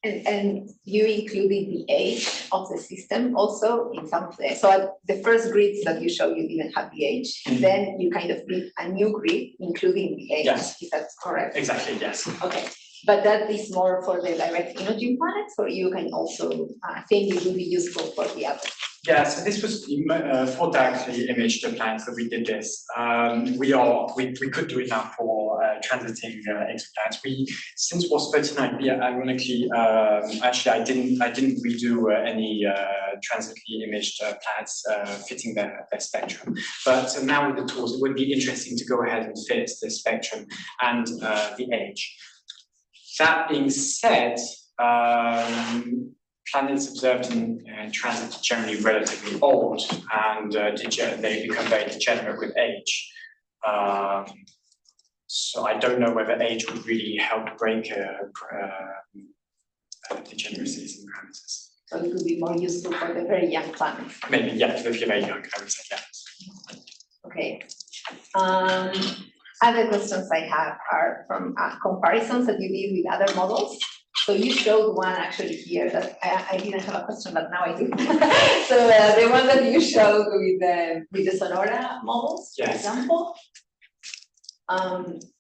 and you included the age of the system also in some of the, so the first grids that you showed, you didn't have the age, and then you kind of did a new grid including the age. Yes. Is that correct? Exactly, yes. Okay. But that is more for the direct imaging planets, or you can also think it would be useful for the others? Yeah, so this was for directly imaged planets that we did this. We could do it now for transiting exoplanets. Since WASP 39b, ironically, actually I didn't redo any transitly imaged planets fitting their spectrum. But now with the tools, it would be interesting to go ahead and fit the spectrum and the age. That being said, planets observed in transit are generally relatively old, and they become very degenerate with age. So I don't know whether age would really help break degeneracies in parameters. So it could be more useful for the very young planets. Maybe, yeah, if you're very young, I would say, yeah. Okay. Other questions I have are from comparisons that you did with other models. So you showed one actually here that I didn't have a question, but now I do. So the one that you showed with the Sonora models, for example.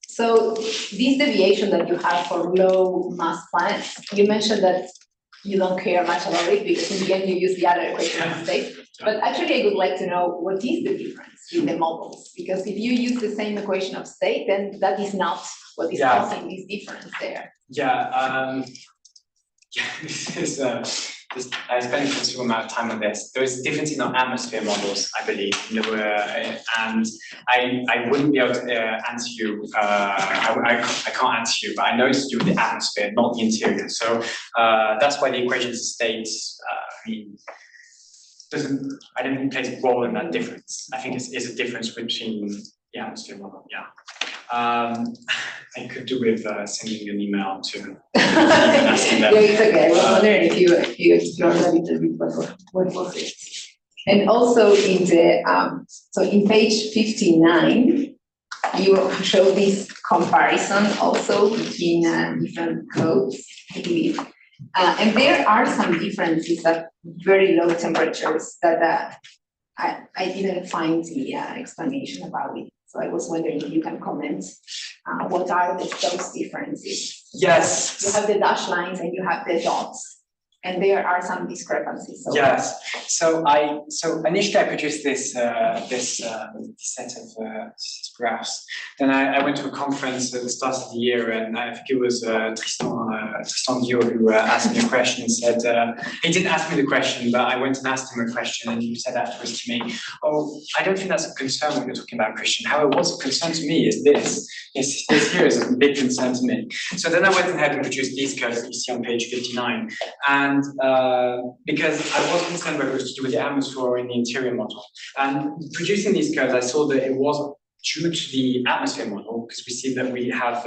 So this deviation that you have for low mass planets, you mentioned that you don't care much about it because in the end you use the other equation of state. But actually I would like to know what is the difference in the models, because if you use the same equation of state, then that is not what is causing this difference there. Yeah, this is I spent a considerable amount of time on this. There is a difference in our atmosphere models, I believe, and I wouldn't be able to answer you. I can't answer you, but I know it's to do with the atmosphere, not the interior. So that's why the equations of states, I don't think it plays a role in that difference. I think it's a difference between the atmosphere model. Yeah. I could do with sending an email to asking them. Yeah, it's okay. I was wondering if you explored a little bit what was it. And also in the so in page 59, you show this comparison also between different codes, I believe. And there are some differences at very low temperatures that I didn't find the explanation about it. So I was wondering if you can comment. What are those differences? Yes. You have the dashed lines and you have the dots, and there are some discrepancies. So. Yes. So initially I produced this set of graphs. Then I went to a conference at the start of the year, and I think it was Tristan Guillot who asked me a question and said, he didn't ask me the question, but I went and asked him a question, and he said afterwards to me, "Oh, I don't think that's a concern when you're talking about Christian. However, what's a concern to me is this. This here is a big concern to me." So then I went ahead and produced these curves that you see on page 59. And because I was concerned whether it was to do with the atmosphere or in the interior model. And producing these curves, I saw that it was due to the atmosphere model, because we see that we have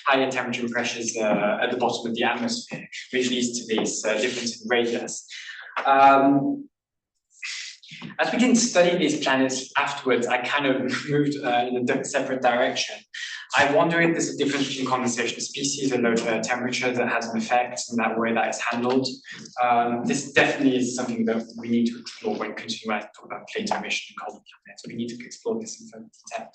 higher temperature and pressures at the bottom of the atmosphere, which leads to this difference in radius. As we didn't study these planets afterwards, I kind of moved in a separate direction. I wonder if there's a difference between condensation species and low temperature that has an effect in that way that is handled. This definitely is something that we need to explore when continuing to talk about Plato emission and cold planets. We need to explore this in further detail.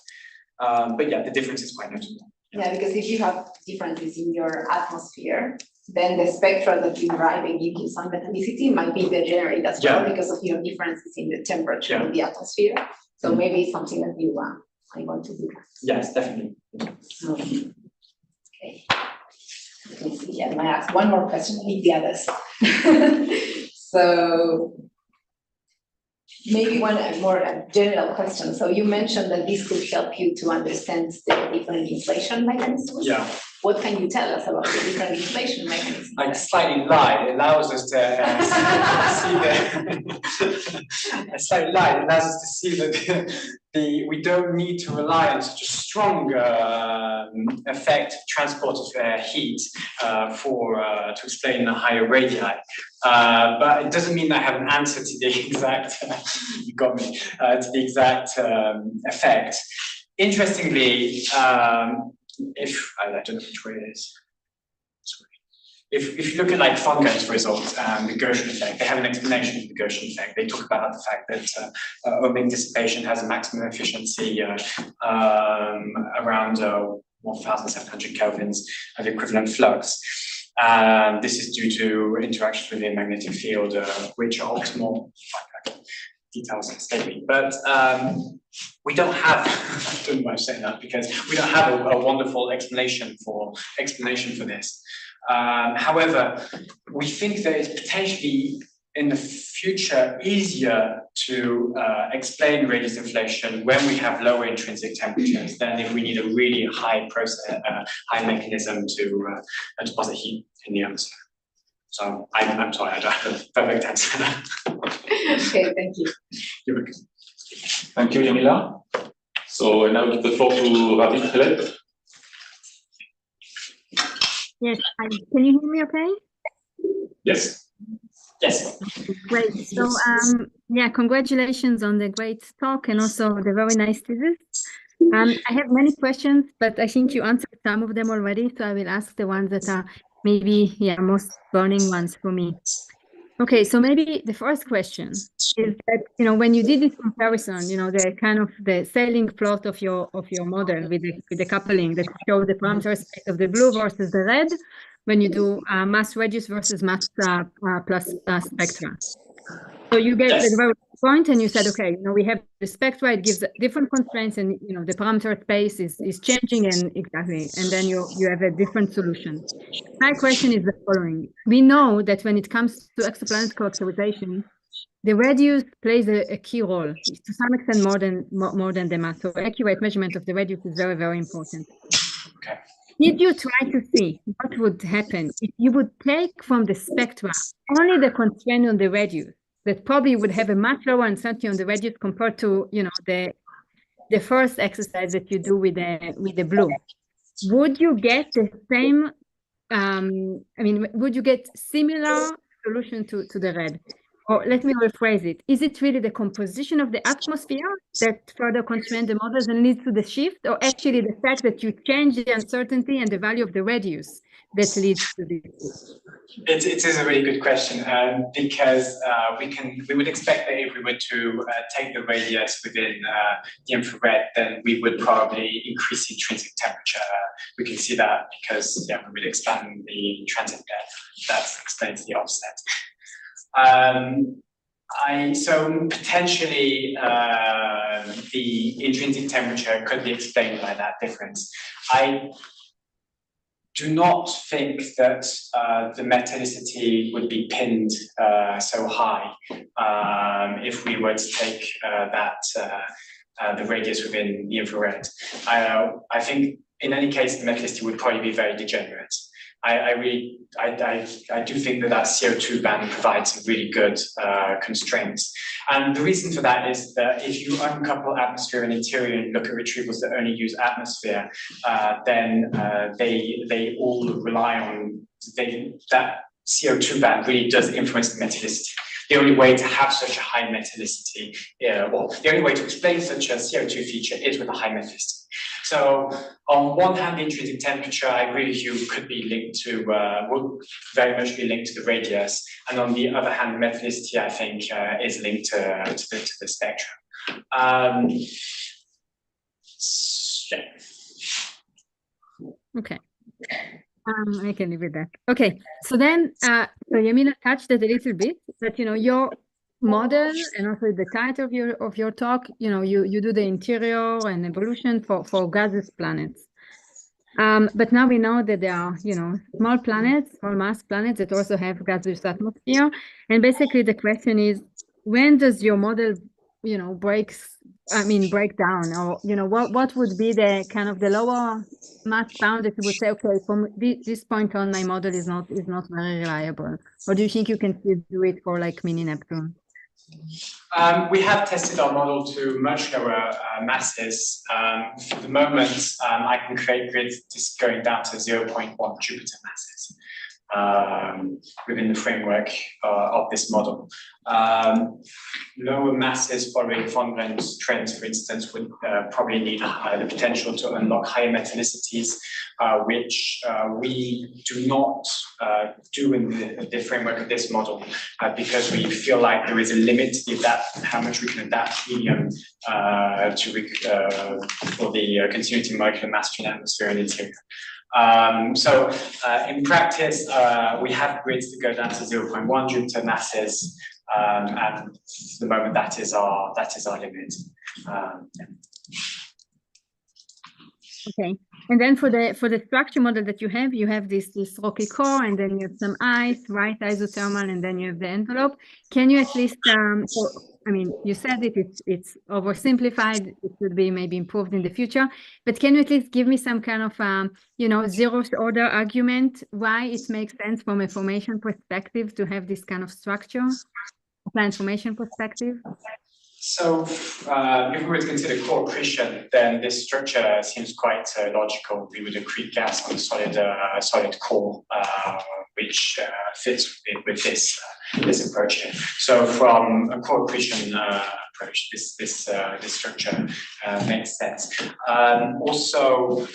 But yeah, the difference is quite notable. Yeah, because if you have differences in your atmosphere, then the spectra that you derive and give you some metallicity might be degenerate as well because of your differences in the temperature of the atmosphere. So maybe it's something that you I want to do. Yes, definitely. Okay. Let me see. I might ask one more question, leave the others. So maybe one more general question. So you mentioned that this could help you to understand the different inflation mechanisms. Yeah. What can you tell us about the different inflation mechanisms? I slightly lied. It allows us to see I slightly lied. It allows us to see that we don't need to rely on such a strong effect transport of heat to explain the higher radii. But it doesn't mean that I have an answer to the exact. You got me. To the exact effect. Interestingly. If I don't know which way it is. Sorry. If you look at like Fontain's results and the Gaussian effect, they have an explanation of the Gaussian effect. They talk about the fact that ohmic dissipation has a maximum efficiency around 1,700 kelvins of equivalent flux. This is due to interactions within the magnetic field, which are optimal. Details statement, but we don't have. I don't mind saying that because we don't have a wonderful explanation for this. However, we think that it's potentially in the future easier to explain radius inflation when we have lower intrinsic temperatures than if we need a really high mechanism to deposit heat in the atmosphere. So I'm sorry, I don't have a perfect answer. Okay, thank you. You're welcome. Thank you, Yamila. So now I give the floor to Ravi Khaled. Yes, can you hear me okay? Yes. Yes. Great. So, yeah, congratulations on the great talk and also the very nice thesis. I have many questions, but I think you answered some of them already, so I will ask the ones that are maybe, yeah, most burning ones for me. Okay, so maybe the first question is that, when you did this comparison, the kind of the sailing plot of your model with the coupling that shows the parameter space of the blue versus the red, when you do mass radius versus mass plus spectra. So you get the very point and you said, okay, we have the spectra, it gives different constraints and, the parameter space is changing and exactly, and then you have a different solution. My question is the following. We know that when it comes to exoplanet characterization, the radius plays a key role, to some extent more than the mass. So accurate measurement of the radius is very, very important. Okay. Did you try to see what would happen if you would take from the spectra only the constraint on the radius, that probably would have a much lower uncertainty on the radius compared to, the first exercise that you do with the blue? Would you get the same, would you get similar solution to the red? Or let me rephrase it. Is it really the composition of the atmosphere that further constrains the models and leads to the shift, or actually the fact that you change the uncertainty and the value of the radius that leads to this? It is a really good question because we would expect that if we were to take the radius within the infrared, then we would probably increase the intrinsic temperature. We can see that because we would expand the transit depth. That explains the offset. So potentially the intrinsic temperature could be explained by that difference. I do not think that the metallicity would be pinned so high if we were to take the radius within the infrared. I think in any case the metallicity would probably be very degenerate. I do think that CO2 band provides some really good constraints. And the reason for that is that if you uncouple atmosphere and interior and look at retrievals that only use atmosphere, then they all rely on that CO2 band really does influence the metallicity. The only way to have such a high metallicity, the only way to explain such a CO2 feature is with a high metallicity. So on one hand, the intrinsic temperature, I agree with you, could be linked to, would very much be linked to the radius. And on the other hand, the metallicity, I think, is linked to the spectrum. Okay. I can live with that. Okay. So then, so Yamila touched it a little bit, but your model and also the title of your talk, you do the interior and evolution for gaseous planets. But now we know that there are, small planets, small mass planets that also have gaseous atmosphere. And basically the question is, when does your model, break down, or, what would be the kind of the lower mass bound that you would say, okay, from this point on, my model is not very reliable? Or do you think you can still do it for like mini Neptune? We have tested our model to much lower masses. For the moment, I can create grids just going down to 0.1 Jupiter masses. within the framework of this model. Lower masses following von Brand's trends, for instance, would probably need the potential to unlock higher metallicities, which we do not do in the framework of this model, because we feel like there is a limit to how much we can adapt helium for the continuity molecular mass between atmosphere and interior. So in practice, we have grids that go down to 0.1 Jupiter masses, and at the moment that is our limit. Okay, and then for the structure model that you have this rocky core, and then you have some ice, right, isothermal, and then you have the envelope. Can you at least, I mean, you said it's oversimplified, it should be maybe improved in the future, but can you at least give me some kind of, you know, zeroth order argument why it makes sense from a formation perspective to have this kind of structure, plan formation perspective? So if we were to consider core accretion, then this structure seems quite logical. We would accrete gas on a solid core, which fits with this approach here. So from a core accretion approach, this structure makes sense. Also,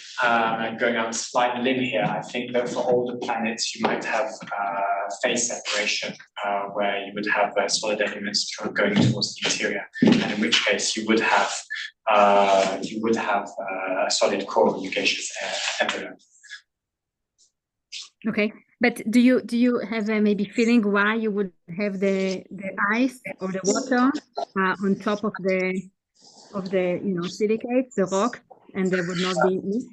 going on a slight limb here, I think that for older planets, you might have phase separation, where you would have solid elements going towards the interior, and in which case you would have a solid core with gaseous envelope. Okay, but do you have a maybe feeling why you would have the ice or the water on top of the you know, silicates, the rock, and there would not be mixed?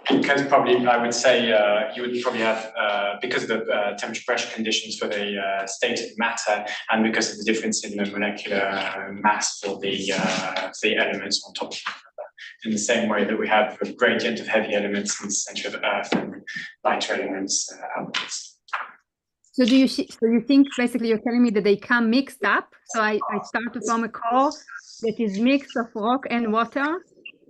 Because probably, I would say, you would probably have, because of the temperature pressure conditions for the state of matter, and because of the difference in the molecular mass for the elements on top of each other, in the same way that we have a gradient of heavy elements in the center of the Earth and lighter elements outwards. So do you think basically you're telling me that they come mixed up? So I start to form a core that is mixed of rock and water,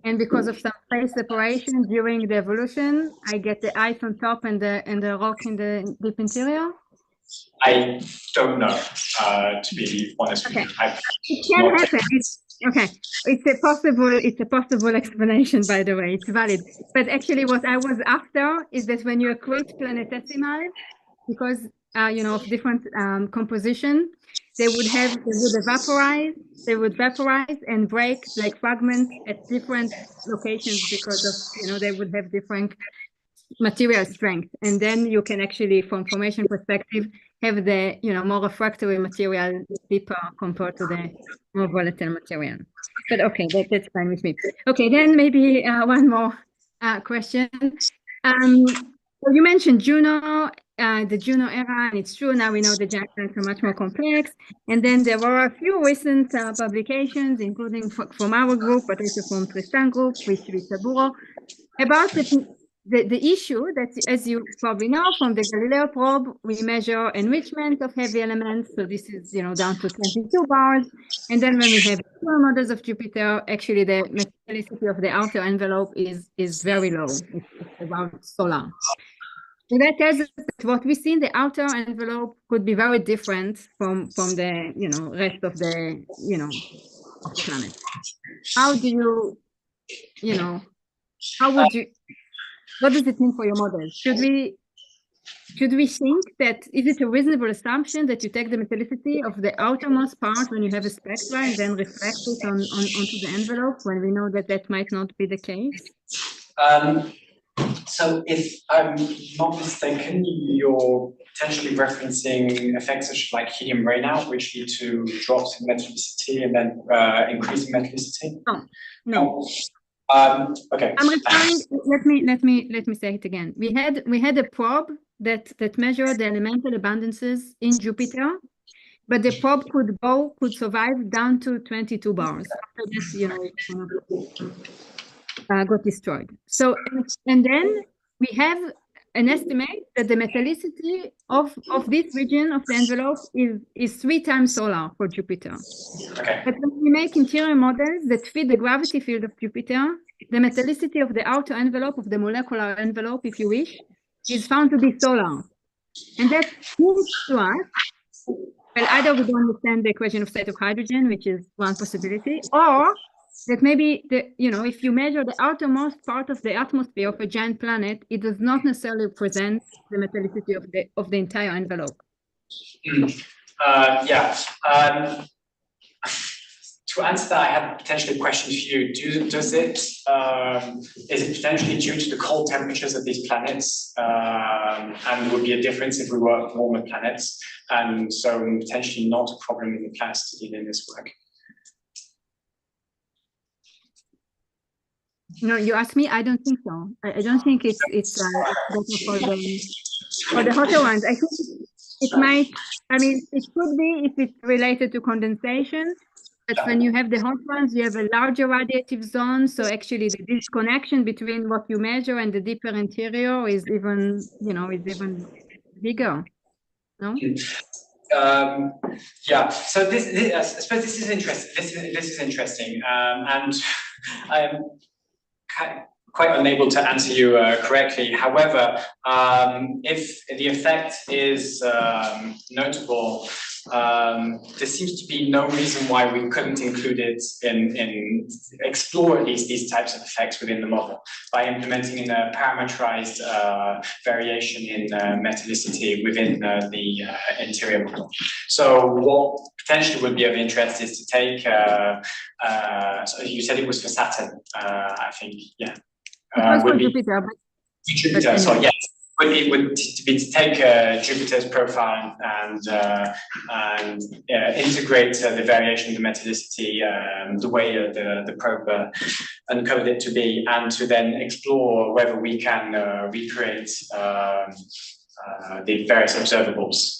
and because of some phase separation during the evolution, I get the ice on top and the rock in the deep interior? I don't know, to be honest with you. It can happen. Okay, it's a possible explanation, by the way, it's valid. But actually what I was after is that when you accrete planetesimals, because you know, of different composition, they would vaporize and break like fragments at different locations, because of, you know, they would have different material strength, and then you can actually, from formation perspective, have the, you know, more refractory material deeper compared to the more volatile material. But okay, that's fine with me. Okay, then maybe one more question. So you mentioned Juno, the Juno era, and it's true, now we know the giant planets are much more complex. And then there were a few recent publications, including from our group, but also from Tristan group, with Saburo, about the issue that, as you probably know, from the Galileo probe, we measure enrichment of heavy elements. So this is, you know, down to 22 bars. And then when we have two models of Jupiter, actually the metallicity of the outer envelope is very low. It's about solar. So that tells us that what we see in the outer envelope could be very different from the, you know, rest of the, you know, of the planet. How do you, you know, how would you, what does it mean for your model? Should we think that, is it a reasonable assumption that you take the metallicity of the outermost part when you have a spectra and then reflect it onto the envelope, when we know that that might not be the case? So if I'm not mistaken, you're potentially referencing effects such like helium rainout, which lead to drops in metallicity and then increasing metallicity? No. Okay. I'm referring, let me say it again. We had a probe that measured the elemental abundances in Jupiter, but the probe could survive down to 22 bars. After that, you know, got destroyed. So, and then we have an estimate that the metallicity of this region of the envelope is 3 times solar for Jupiter. Okay. But when we make interior models that fit the gravity field of Jupiter, the metallicity of the outer envelope, of the molecular envelope, if you wish, is found to be solar. And that seems to us, well, either we don't understand the equation of state of hydrogen, which is one possibility, or that maybe if you measure the outermost part of the atmosphere of a giant planet, it does not necessarily represent the metallicity of the entire envelope. To answer that, I have potentially a question for you. Is it potentially due to the cold temperatures of these planets? And there would be a difference if we were warmer planets, and so potentially not a problem in the plasticity in this work. No, you asked me. I don't think so. I don't think it's better for the hotter ones. I think it might. I mean, it could be if it's related to condensation. But when you have the hot ones, you have a larger radiative zone. So actually, the disconnection between what you measure and the deeper interior is even, bigger. No. Yeah. So I suppose this is interesting. This is interesting, and I'm quite unable to answer you correctly. However, if the effect is notable, there seems to be no reason why we couldn't include it in explore at least these types of effects within the model by implementing in a parameterized variation in metallicity within the interior model. So what potentially would be of interest is to take, so you said it was for Saturn, I think, yeah. Would be Jupiter, so yes. It would be to take Jupiter's profile and integrate the variation of the metallicity the way the probe uncovered it to be, and to then explore whether we can recreate the various observables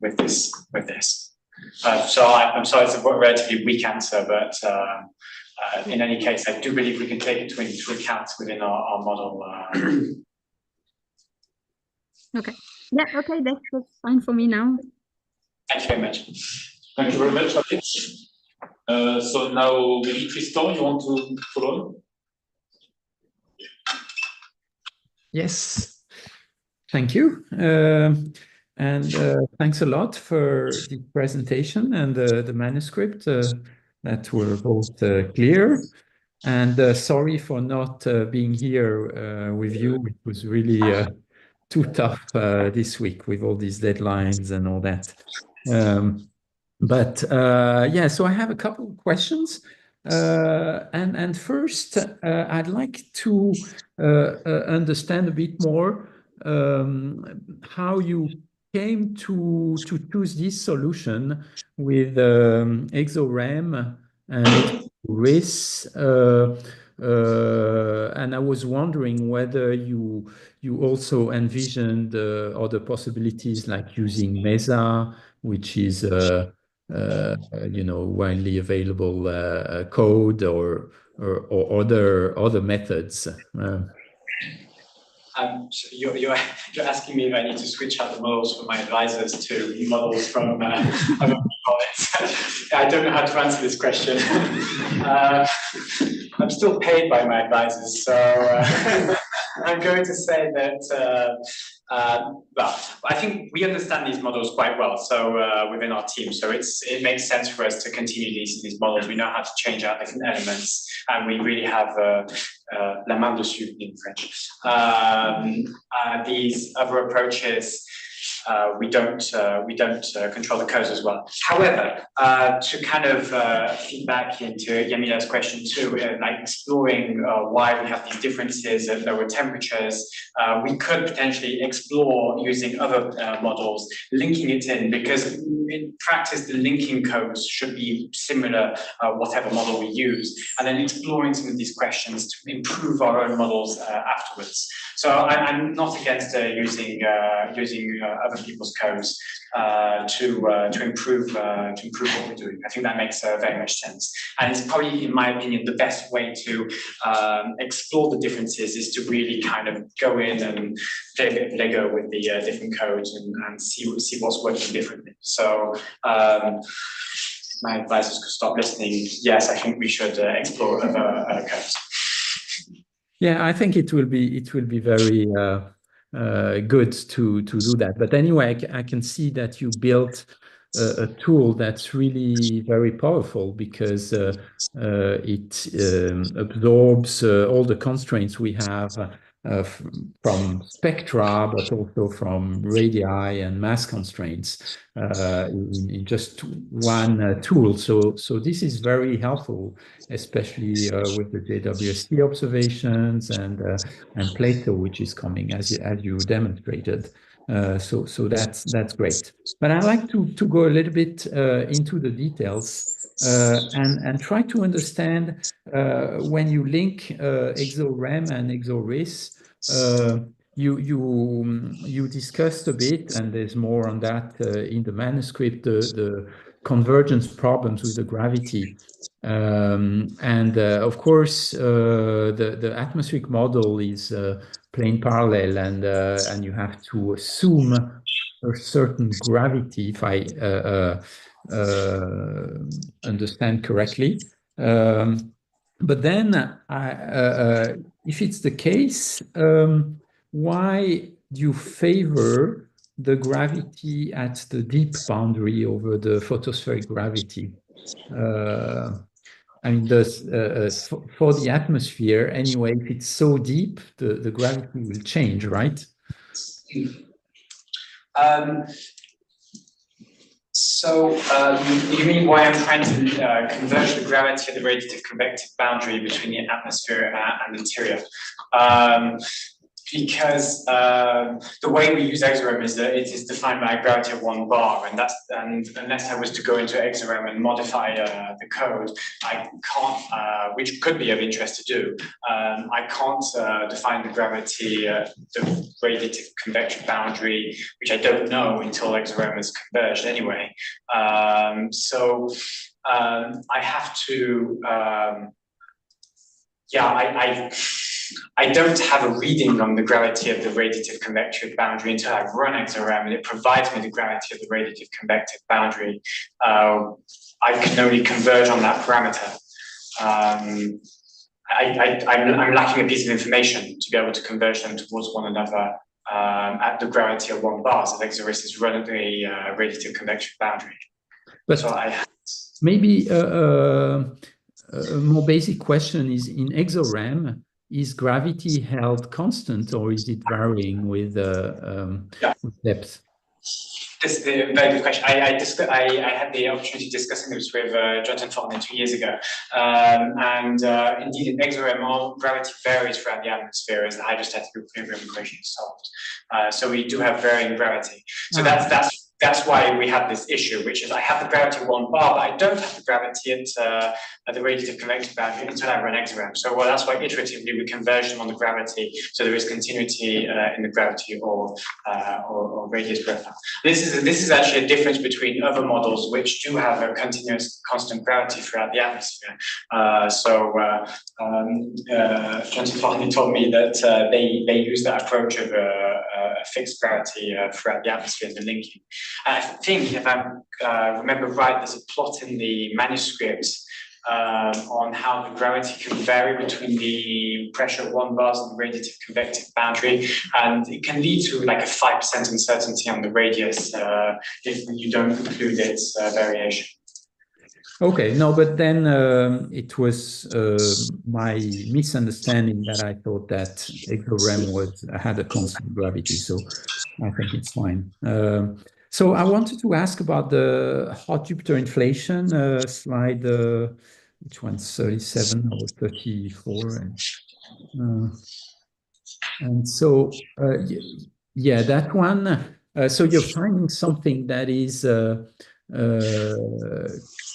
with this. So I'm sorry, it's a relatively weak answer, but in any case, I do believe we can take it into account within our model. Okay. Yeah, okay, that's fine for me now. Thank you very much. Thank you very much, Alex. So now maybe Tristan, you want to follow? Yes, thank you. And thanks a lot for the presentation and the manuscript that were both clear. And sorry for not being here with you. It was really too tough this week with all these deadlines and all that. Yeah, so I have a couple of questions. And first, I'd like to understand a bit more how you came to choose this solution with ExoREM and RIS. And I was wondering whether you also envisioned other possibilities like using MESA, which is widely available code, or other methods. You're asking me if I need to switch out the models for my advisors to models from other colleagues. I don't know how to answer this question. I'm still paid by my advisors, so I'm going to say that, well, I think we understand these models quite well, so within our team, so it makes sense for us to continue these models. We know how to change out different elements, and we really have la main dessus in French. These other approaches, we don't control the codes as well. However, to kind of feed back into Yamila's question too, like exploring why we have these differences at lower temperatures, we could potentially explore using other models, linking it in, because in practice the linking codes should be similar, whatever model we use, and then exploring some of these questions to improve our own models afterwards. So I'm not against using other people's codes to improve what we're doing. I think that makes very much sense, and it's probably, in my opinion, the best way to explore the differences is to really kind of go in and play a bit of Lego with the different codes and see what's working differently. So my advisors could stop listening. Yes, I think we should explore other codes. Yeah, I think it will be very good to do that. But anyway, I can see that you built a tool that's really very powerful because it absorbs all the constraints we have from spectra, but also from radii and mass constraints in just one tool. So this is very helpful, especially with the JWST observations and Plato, which is coming as you demonstrated. So that's great. But I'd like to go a little bit into the details and try to understand when you link EXO-REM and EXO-RIS. You discussed a bit, and there's more on that in the manuscript, the convergence problems with the gravity. Of course, the atmospheric model is plane parallel, and you have to assume a certain gravity, if I understand correctly. But then, if it's the case, why do you favor the gravity at the deep boundary over the photospheric gravity? I mean, for the atmosphere, anyway, if it's so deep, the gravity will change, right? You mean why I'm trying to converge the gravity of the radiative convective boundary between the atmosphere and the interior? Because the way we use EXO-REM is that it is defined by a gravity of 1 bar, and unless I was to go into EXO-REM and modify the code, I can't, which could be of interest to do. I can't define the gravity, the radiative convective boundary, which I don't know until EXO-REM is converged anyway. I have to, I don't have a reading on the gravity of the radiative convective boundary until I've run EXO-REM, and it provides me the gravity of the radiative convective boundary. I can only converge on that parameter. I'm lacking a piece of information to be able to converge them towards one another at the gravity of 1 bar. So EXO-RIS is run at the radiative convective boundary. But so maybe a more basic question is, in EXO-REM, is gravity held constant, or is it varying with depth? This is a very good question. I had the opportunity discussing this with Jonathan Fortney 2 years ago. Indeed, in EXO-REM, gravity varies throughout the atmosphere as the hydrostatic equilibrium equation is solved. So we do have varying gravity. So that's why we have this issue, which is I have the gravity of 1 bar, but I don't have the gravity at the radiative convective boundary until I run EXO-REM. So that's why iteratively we converge them on the gravity, so there is continuity in the gravity or radius profile. This is actually a difference between other models which do have a continuous constant gravity throughout the atmosphere. Jonathan Fortney told me that they use that approach of a fixed gravity throughout the atmosphere in the linking. I think, if I remember right, there's a plot in the manuscript on how the gravity can vary between the pressure of 1 bars and the radiative convective boundary, and it can lead to like a 5% uncertainty on the radius if you don't include its variation. Okay, no, but then it was my misunderstanding that I thought that EXO-REM had a constant gravity, so I think it's fine. So I wanted to ask about the hot Jupiter inflation slide, which one's 37 or 34? And so, yeah, that one. So you're finding something that is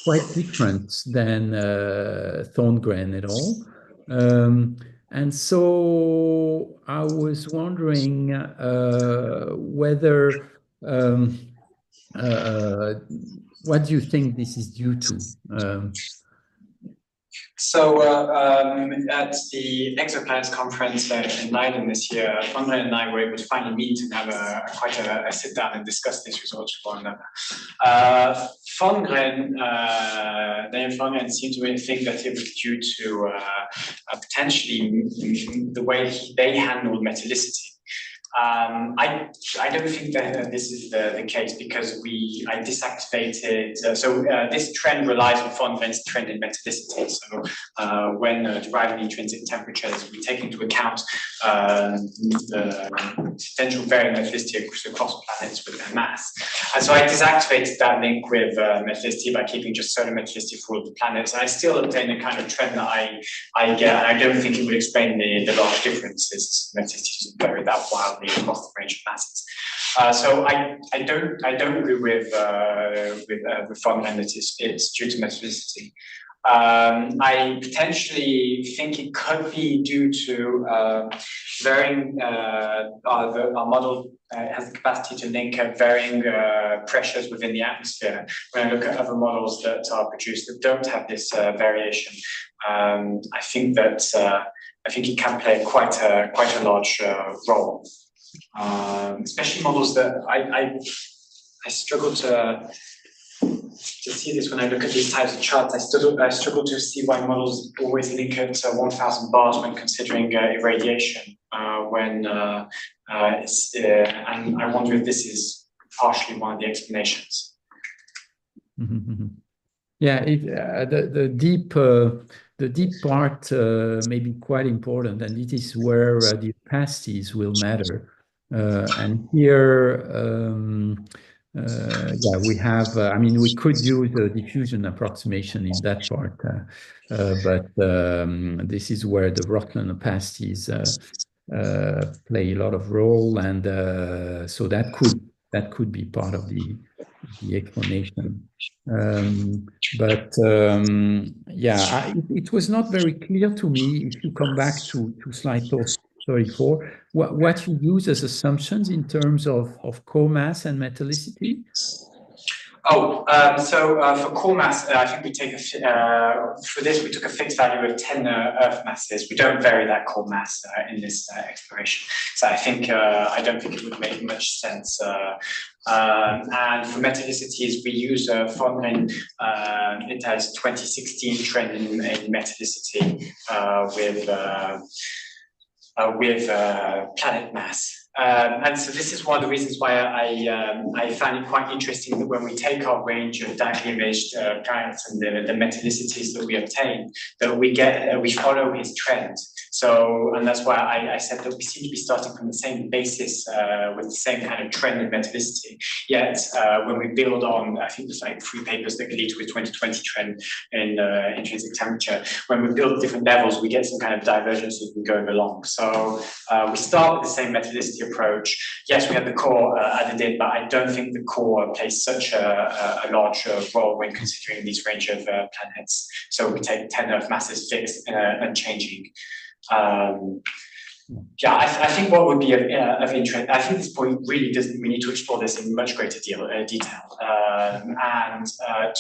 quite different than Thorngren et al. And so I was wondering whether what do you think this is due to? At the Exoplanets conference in Leiden this year, Thorngren and I were able to finally meet and have quite a sit down and discuss these results with one another. Daniel Thorngren seemed to think that it was due to potentially the way they handled metallicity. I don't think that this is the case because I disactivated. This trend relies on Fontenotte's trend in metallicity. So when deriving intrinsic temperatures, we take into account the potential varying metallicity across planets with their mass. And so I disactivated that link with metallicity by keeping just solar metallicity for all the planets. And I still obtain a kind of trend that I get. And I don't think it would explain the large differences. Metallicity doesn't vary that wildly across the range of masses. So I don't agree with Fontenot that it's due to metallicity. I potentially think it could be due to varying, our model has the capacity to link varying pressures within the atmosphere. When I look at other models that are produced that don't have this variation, I think it can play quite a large role. Especially models that I struggle to see this when I look at these types of charts. I struggle to see why models always link at 1,000 bars when considering irradiation. And I wonder if this is partially one of the explanations. Mm-hmm. Yeah, the deep part may be quite important, and it is where the opacities will matter. And here, we have, I mean, we could use a diffusion approximation in that part, but this is where the Rotland opacities play a lot of role, and so that could be part of the explanation. It was not very clear to me, if you come back to slide 34, what you use as assumptions in terms of core mass and metallicity? For core mass, I think we take for this we took a fixed value of 10 Earth masses. We don't vary that core mass in this exploration. So I don't think it would make much sense. And for metallicities, we use Fontenot. It has 2016 trend in metallicity with planet mass. And so this is one of the reasons why I found it quite interesting that when we take our range of darkly imaged planets and the metallicities that we obtain, that we follow his trend. So, and that's why I said that we seem to be starting from the same basis with the same kind of trend in metallicity. Yet, when we build on, I think there's like 3 papers that lead to a 2020 trend in intrinsic temperature. When we build different levels, we get some kind of divergence as we go along. So we start with the same metallicity approach. Yes, we have the core added in, but I don't think the core plays such a large role when considering these range of planets. So we take 10 Earth masses fixed and changing. I think what would be of interest, I think this point really doesn't, we need to explore this in much greater detail, and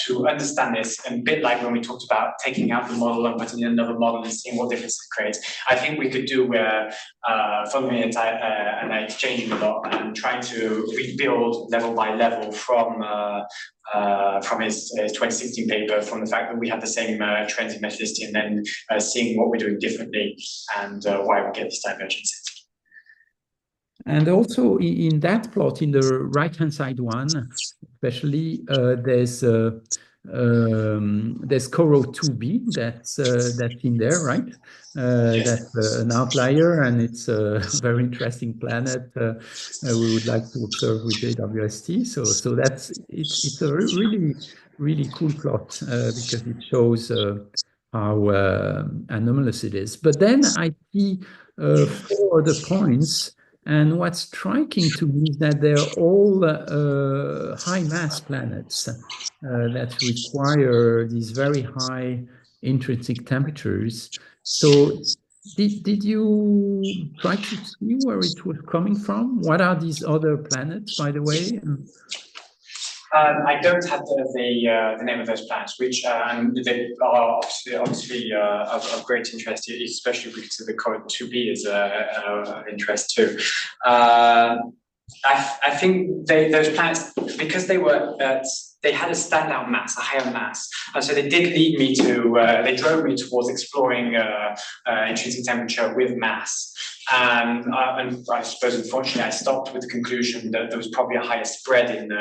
to understand this, a bit like when we talked about taking out the model and putting in another model and seeing what difference it creates. I think we could do where Fontenot and I exchanging a lot and trying to rebuild level by level from his 2016 paper, from the fact that we have the same trends in metallicity, and then seeing what we're doing differently and why we get these divergences. And also in that plot, in the right-hand side one, especially, there's Coro 2b that's in there, right? Yes. That's an outlier, and it's a very interesting planet. We would like to observe with JWST. So that's it's a really cool plot because it shows how anomalous it is. But then I see 4 other points. And what's striking to me is that they're all high mass planets that require these very high intrinsic temperatures. So did you try to see where it was coming from? What are these other planets, by the way? I don't have the name of those planets, which they are obviously of great interest, especially because the Coro 2b is of interest too. I think those planets, because they they had a standout mass, a higher mass. And so they did lead me to, they drove me towards exploring intrinsic temperature with mass. And I suppose, unfortunately, I stopped with the conclusion that there was probably a higher spread in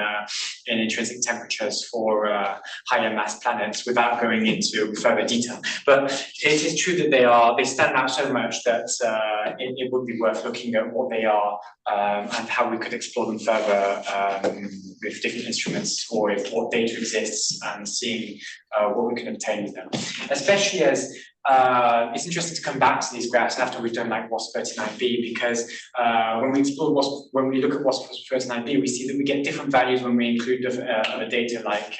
intrinsic temperatures for higher mass planets without going into further detail. But it is true that they stand out so much that it would be worth looking at what they are and how we could explore them further with different instruments, or if what data exists, and seeing what we can obtain with them. Especially as it's interesting to come back to these graphs after we've done like WASP39b, because when we explore when we look at WASP39b, we see that we get different values when we include other data like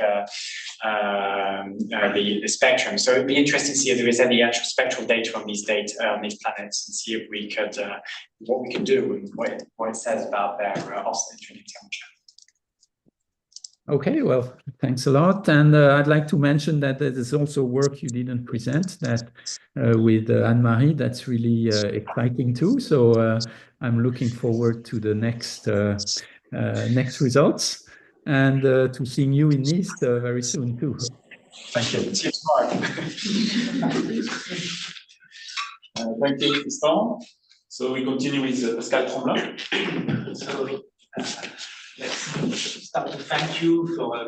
the spectrum. So it'd be interesting to see if there is any actual spectral data on these planets, and see if we could what we can do and what it says about their oscillating temperature. Okay, well, thanks a lot. And I'd like to mention that there's also work you didn't present that with Anne-Marie, that's really exciting too. So I'm looking forward to the next results, and to seeing you in Nice very soon too. Thank you. See you tomorrow. Thank you, Tristan. So we continue with Pascal Tremblay. So, let's start to thank you for the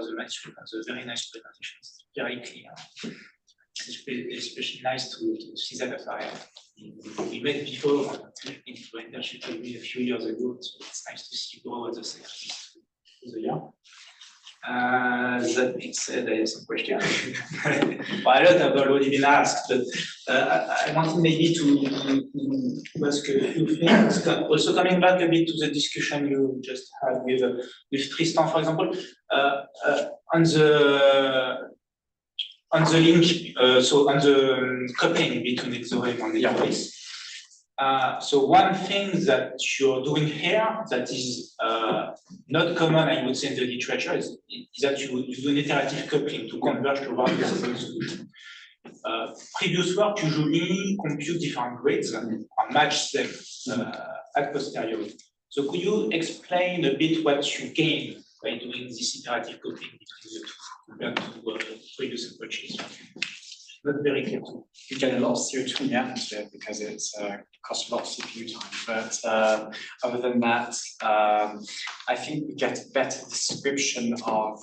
very nice presentations. Very clear. It's especially nice to see that we met before in internship with me a few years ago. So it's nice to see all the scientists through the year. That being said, I have some questions. Well, a lot have already been asked, but I wanted maybe to ask a few things. Also coming back a bit to the discussion you just had with Tristan, for example, on the link, so on the coupling between exorem and Equalis. So one thing that you're doing here that is not common, I would say, in the literature is that you do an iterative coupling to converge toward the same solution. Previous work usually compute different grades and match them at posteriori. So could you explain a bit what you gain by doing this iterative coupling between the two compared to previous approaches? Not very clear. You get a lot of CO2 in the atmosphere because it's costs a lot of CPU time. But other than that, I think we get a better description of.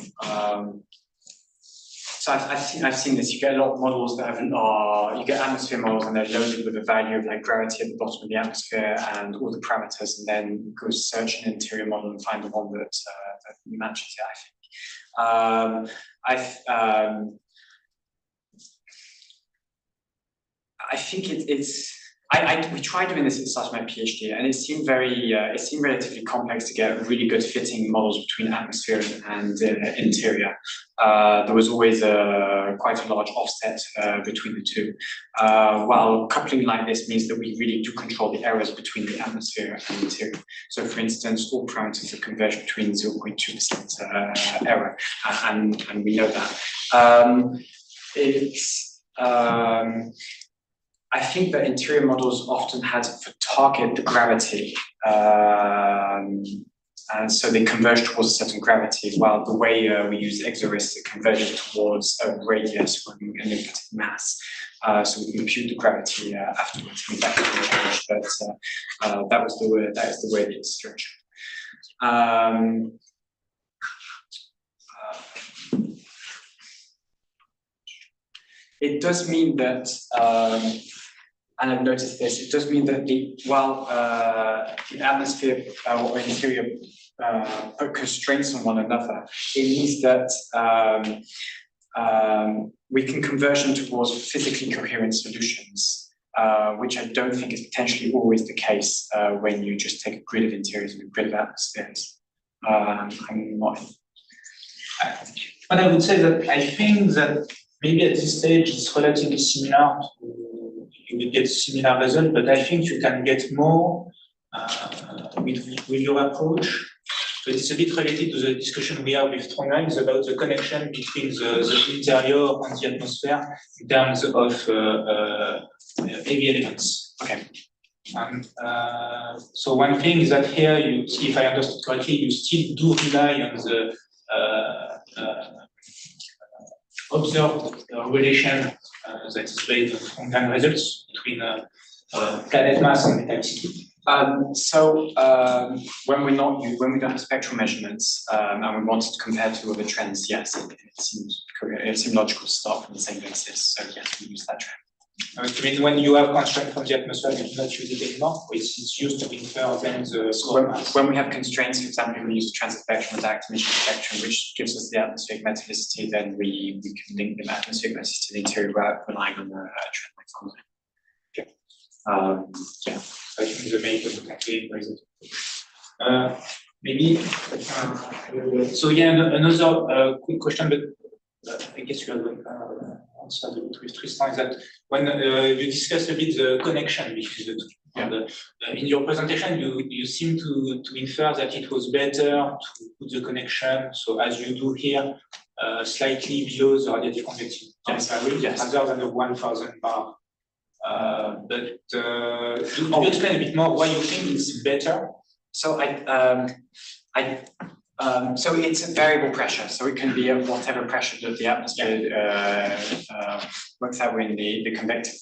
So I've seen this. You get a lot of models that you get atmosphere models, and they're loaded with a value of like gravity at the bottom of the atmosphere and all the parameters, and then go search an interior model and find the one that matches it. I think we tried doing this at the start of my PhD, and it seemed relatively complex to get really good fitting models between atmosphere and interior. There was always quite a large offset between the two. While coupling like this means that we really do control the errors between the atmosphere and the interior. So, for instance, all parameters are converged between 0.2% error, and we know that. I think that interior models often had for target the gravity, and so they converge towards a certain gravity, while the way we use EXORIS, it converges towards a radius when we input mass. So we compute the gravity afterwards. But that is the way that it's structured. It does mean that, and I've noticed this, it does mean that while the atmosphere or interior put constraints on one another, it means that we can converge them towards physically coherent solutions, which I don't think is potentially always the case when you just take a grid of interiors and a grid of atmospheres. I'm not. But I would say that I think that maybe at this stage it's relatively similar. You will get similar results, but I think you can get more with your approach. So it's a bit related to the discussion we have with Soutenance about the connection between the interior and the atmosphere in terms of heavy elements. Okay. So one thing is that here, you see, if I understood correctly, you still do rely on the observed a relation that is based on frontline results between planet mass and metallicity? When we don't have spectral measurements and we wanted to compare to other trends, yes, it seemed logical to start from the same basis. So yes, we use that trend. You mean when you have constraint from the atmosphere, you do not use it anymore? Or it's used to infer then the score mass? When we have constraints, for example, we use the transit spectrum and direct emission spectrum, which gives us the atmospheric metallicity, then we can link the atmospheric metallicity to the interior without relying on the trend like formula. Yeah. I think the main maybe. So yeah, another quick question, but I guess you have answered with Tristan, is that when you discussed a bit the connection between the two. And, in your presentation, you seem to infer that it was better to put the connection, so as you do here, slightly below the radiative convective rather than the 1,000 bar. But do you explain a bit more why you think it's better? So so it's a variable pressure, so it can be at whatever pressure that the atmosphere works out in the convective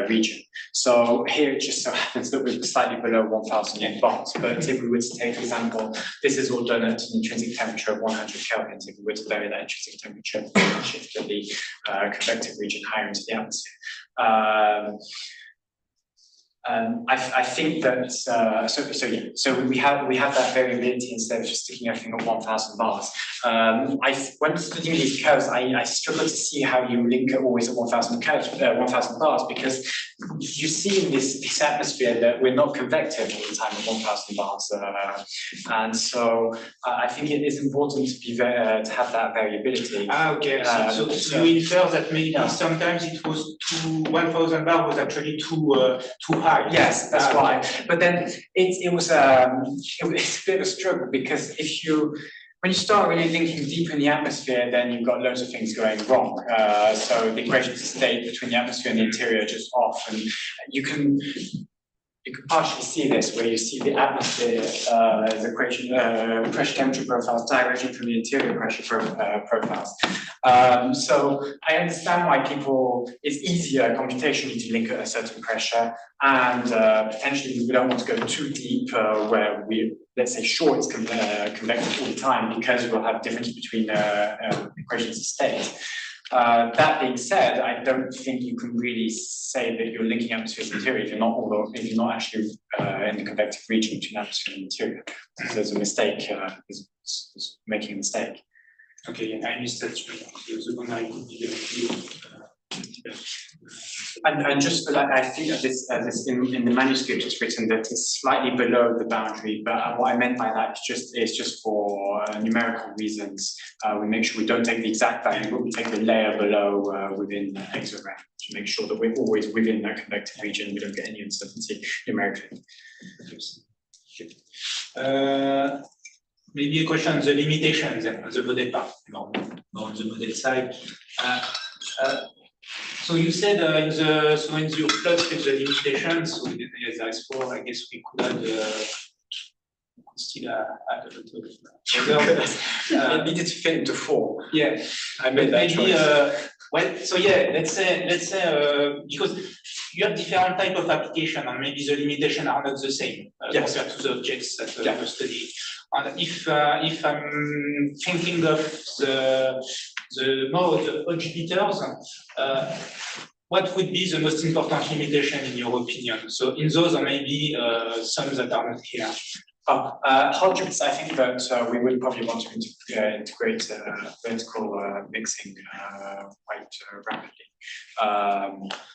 region. So here it just so happens that we're slightly below 1,000 bars, but if we were to take, for example, this is all done at an intrinsic temperature of 100 kelvin. If we were to vary that intrinsic temperature, we can shift the convective region higher into the atmosphere. I think that so we have that variability instead of just sticking everything at 1,000 bars. When studying these curves, I struggle to see how you link it always at 1,000 bars, because you see in this atmosphere that we're not convective all the time at 1,000 bars, and so I think it is important to be to have that variability. Okay. So you infer that maybe sometimes it was 1,000 bar was actually too high. Yes, that's why. But then it was a bit of a struggle, because when you start really linking deep in the atmosphere, then you've got loads of things going wrong. So the equations of state between the atmosphere and the interior are just off, and you can partially see this, where you see the atmosphere as equation, pressure temperature profiles diverging from the interior pressure profiles. So I understand why it's easier computationally to link at a certain pressure, and potentially we don't want to go too deep where let's say, sure, it's convective all the time, because we'll have difference between equations of state. That being said, I don't think you can really say that you're linking atmosphere and interior if you're not actually in the convective region between atmosphere and interior. So there's a mistake, is making a mistake. Okay, I missed that. The boundary could be and just I think that this in the manuscript it's written that it's slightly below the boundary, but what I meant by that is just for numerical reasons. We make sure we don't take the exact value, but we take the layer below within the hexagram to make sure that we're always within that convective region. We don't get any uncertainty numerically. Maybe a question on the limitations of the model part, on the model side. So you said in your plot with the limitations, so there is 4, I guess we could add still add a lot of it needed to fit into 4. Yeah, I made that maybe, choice. well, so yeah, let's say because you have different type of application, and maybe the limitations are not the same compared to the objects that you study. And if I'm thinking of the orbiters, what would be the most important limitation in your opinion? So in those, or maybe some that are not here. Algebras, I think that we would probably want to integrate vertical mixing quite rapidly.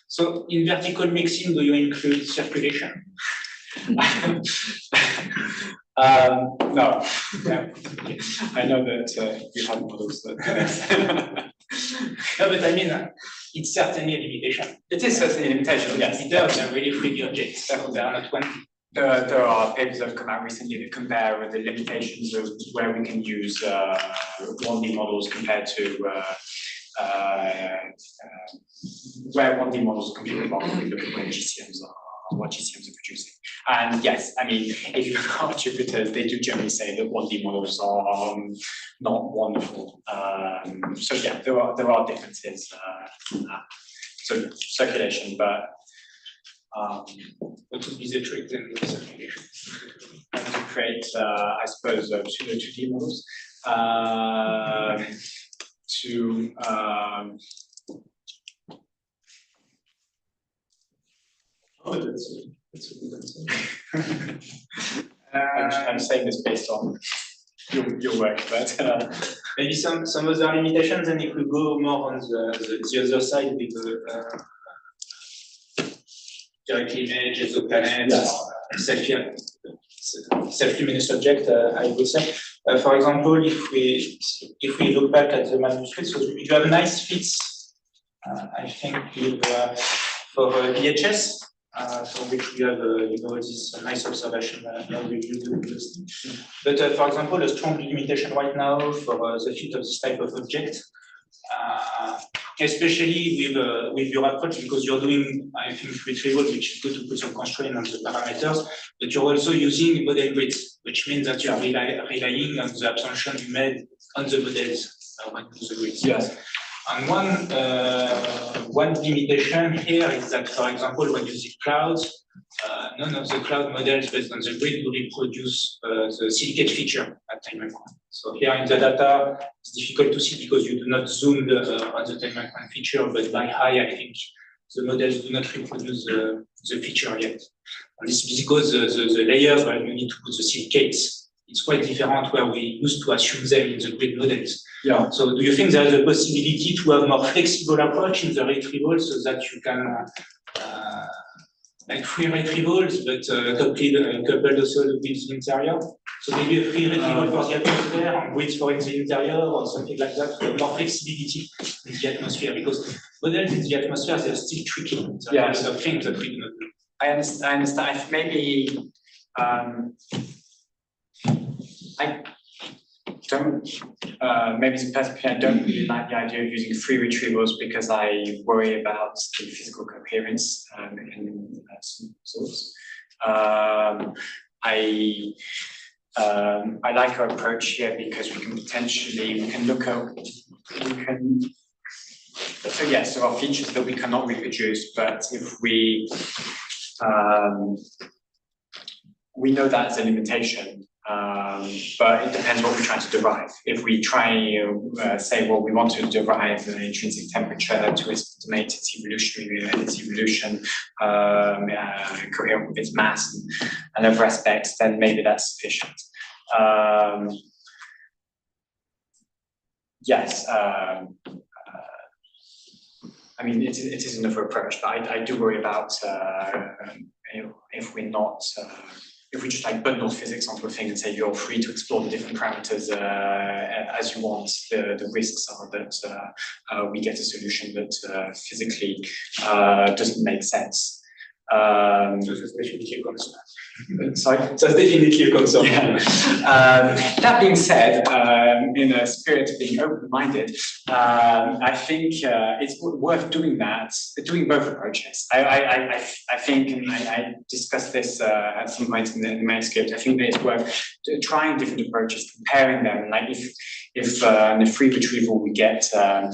So in vertical mixing, do you include circulation? No. Yeah. I know that you have models that. No, but I mean, it's certainly a limitation. It is certainly a limitation. Yes, it does. They're really free objects. They are not one. There are papers that have come out recently that compare the limitations of where we can use 1D models compared to where 1D models are completely wrong. We look at where GCMs are, what GCMs are producing. And yes, I mean, if you look at Jupyter, they do generally say that 1D models are not wonderful. So yeah, there are differences. So circulation, but what would be the trick then with circulation? and to create, I suppose, pseudo 2D models to That's a good answer. I'm saying this based on your work, but maybe some other limitations, and if we go more on the other side with the direct image, exoplanet, self-luminous object, I would say. For example, if we look back at the manuscript, so you have nice fits, I think, with, for VHS. For which we have, this nice observation reviewed. But for example, a strong limitation right now for the fit of this type of object, especially with your approach, because you're doing, I think, retrieval, which is good to put some constraint on the parameters, but you're also using model grids, which means that you're relying on the assumption you made on the models when you do the grids. yes. And one limitation here is that, for example, when using clouds, none of the cloud models based on the grid will reproduce the silicate feature at time and point. So here in the data, it's difficult to see because you do not zoom on the time and point feature, but by high, I think the models do not reproduce the feature yet. And this is because the layers where you need to put the silicates, it's quite different where we used to assume them in the grid models. Yeah. So do you think there is a possibility to have more flexible approach in the retrieval so that you can like free retrievals, but coupled also with the interior? So maybe a free retrieval for the atmosphere and grids for in the interior or something like that, for more flexibility in the atmosphere, because models in the atmosphere, they are still tricky. There are a lot of things that we do not know. I understand. Maybe I don't. Maybe it's personally, I don't really like the idea of using free retrievals because I worry about the physical coherence in some source. I like our approach here because we can look at so yes, there are features that we cannot reproduce, but if we know that's a limitation. But it depends what we're trying to derive. If we try say, well, we want to derive the intrinsic temperature to estimate its evolution coherent with its mass and other aspects, then maybe that's sufficient. Yes. I mean, it is another approach, but I do worry about if we're not. If we just like bundle physics onto a thing and say you're free to explore the different parameters as you want, the risks are that we get a solution that physically doesn't make sense. So that's definitely a concern. Sorry? So that's definitely a concern. Yeah. That being said, in a spirit of being open-minded, I think it's worth doing both approaches. I think, and I discussed this at some point in the manuscript, I think that it's worth trying different approaches, comparing them. Like if in the free retrieval we get a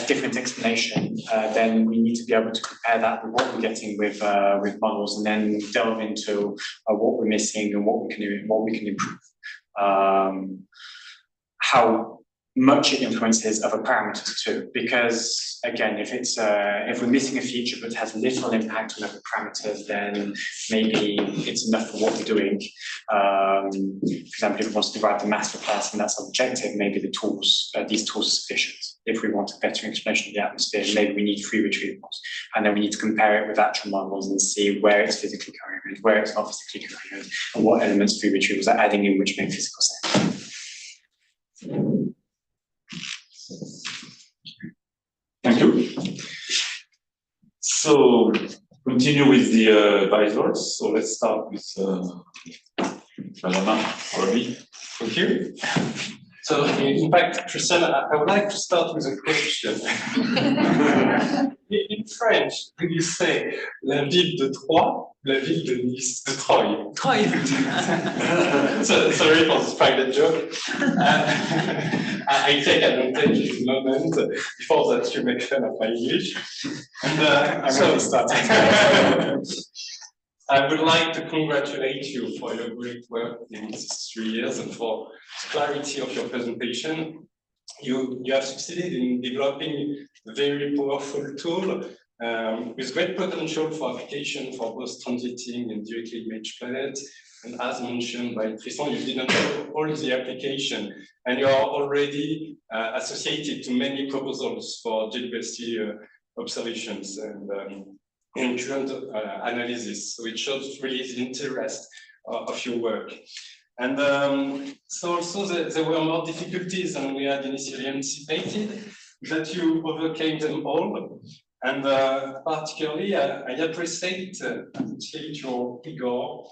different explanation, then we need to be able to compare that with what we're getting with models, and then delve into what we're missing and what we can improve. How much it influences other parameters too, because again, if we're missing a feature but has little impact on other parameters, then maybe it's enough for what we're doing. For example, if we want to derive the mass of a class and that's objective, maybe these tools are sufficient. If we want a better explanation of the atmosphere, maybe we need free retrievals, and then we need to compare it with actual models and see where it's physically coherent, where it's not physically coherent, and what elements free retrievals are adding in which make physical sense. Thank you. So continue with the advisors. So let's start with Benjamin, probably. Thank you. So in fact, Christian, I would like to start with a question. In French, do you say la ville de Troyes, la ville de Nice, de Troyes? Troyes. So, sorry for this private joke. I take advantage of the moment before that you make fun of my English. And so start. I would like to congratulate you for your great work in these 3 years and for the clarity of your presentation. You have succeeded in developing a very powerful tool with great potential for application for both transiting and directly imaged planets. And as mentioned by Tristan, you didn't know all the application, and you are already associated to many proposals for geodiversity observations and current analysis. So it shows really the interest of your work. And so also there were more difficulties than we had initially anticipated, that you overcame them all. And particularly, I appreciate your rigor,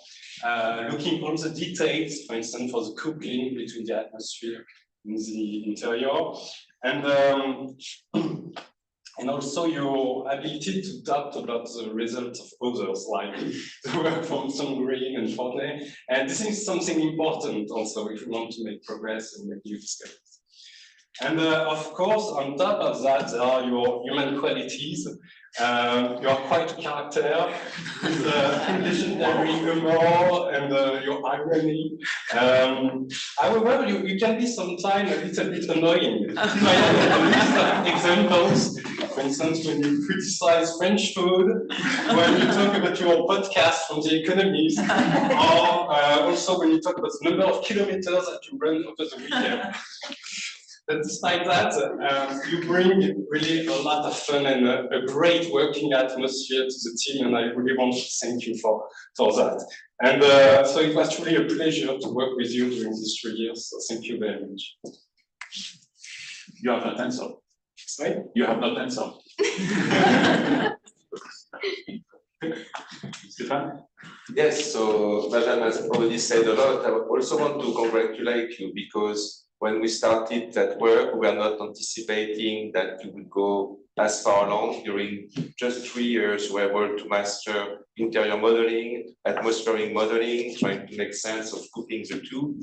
looking all the details, for instance, for the coupling between the atmosphere and the interior. And also your ability to doubt about the results of others, like the work from Green and Fortney. And this is something important also if you want to make progress and make new discoveries. And of course, on top of that, there are your human qualities. You are quite a character with legendary humor and your irony. However, you can be sometimes a little bit annoying. I have a list of examples. For instance, when you criticize French food, when you talk about your podcast from The Economist, or also when you talk about the number of kilometers that you run over the weekend. But despite that, you bring really a lot of fun and a great working atmosphere to the team, and I really want to thank you for that. And so it was truly a pleasure to work with you during these 3 years, so thank you very much. You have not answered. Sorry? You have not answered. Stefan? Yes, so Bajan has already said a lot. I also want to congratulate you because when we started that work, we were not anticipating that you would go as far along. During just 3 years, we were able to master interior modeling, atmospheric modeling, trying to make sense of coupling the two.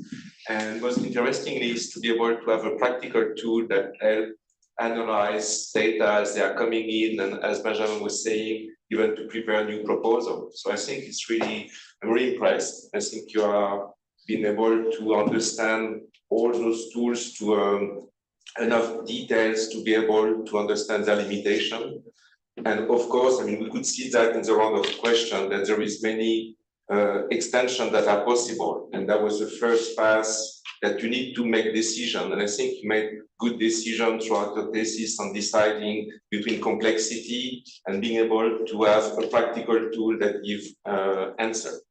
And most interestingly is to be able to have a practical tool that helps analyze data as they are coming in, and as Benjamin was saying, even to prepare new proposals. So I think it's really, I'm really impressed. I think you are being able to understand all those tools to enough details to be able to understand their limitation. And of course, I mean, we could see that in the round of questions, that there is many extensions that are possible. And that was the first pass that you need to make decision. And I think you made good decisions throughout the thesis on deciding between complexity and being able to have a practical tool that gives answer.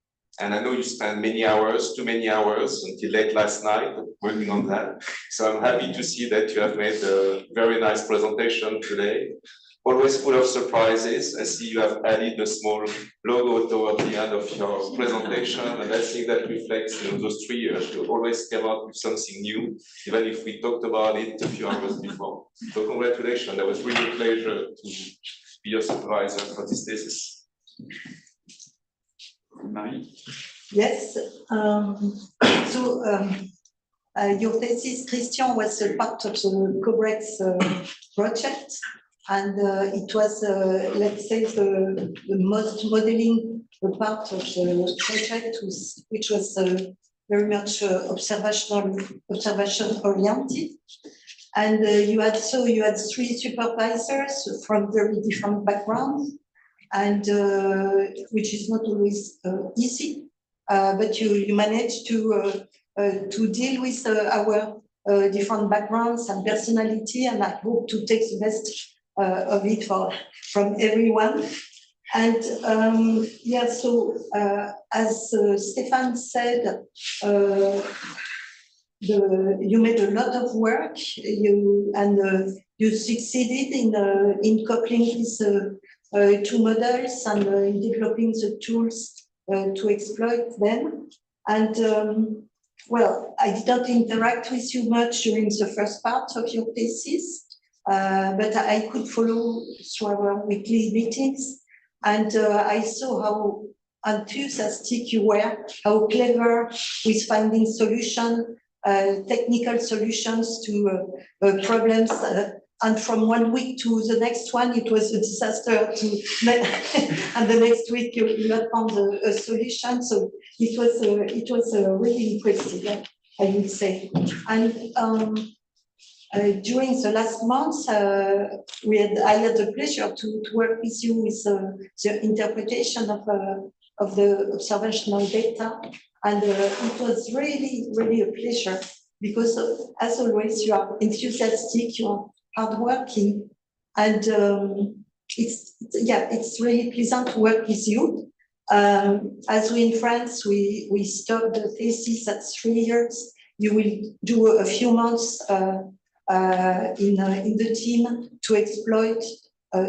And I know you spent many hours, too many hours, until late last night working on that. So I'm happy to see that you have made a very nice presentation today. Always full of surprises. I see you have added a small logo toward the end of your presentation, and I think that reflects those 3 years. You always came out with something new, even if we talked about it a few hours before. So congratulations. That was really a pleasure to be your supervisor for this thesis. Marie? Yes. Your thesis, Christian, was a part of the COBREX project, and it was, let's say, the most modeling part of the project, which was very much observation oriented. And you had 3 supervisors from very different backgrounds, and which is not always easy, but you managed to deal with our different backgrounds and personality, and I hope to take the best of it from everyone. And yeah, so as Stefan said, you made a lot of work, you succeeded in coupling these 2 models and in developing the tools to exploit them. And well, I did not interact with you much during the first part of your thesis, but I could follow through our weekly meetings, and I saw how enthusiastic you were, how clever with finding solutions, technical solutions to problems. And from one week to the next one, it was a disaster. And the next week you had found a solution. So it was really impressive, I would say. And during the last months, I had the pleasure to work with you with the interpretation of the observational data, and it was really, really a pleasure because, as always, you are enthusiastic, you are hardworking, and it's really pleasant to work with you. As we in France, we stopped the thesis at 3 years. You will do a few months in the team to exploit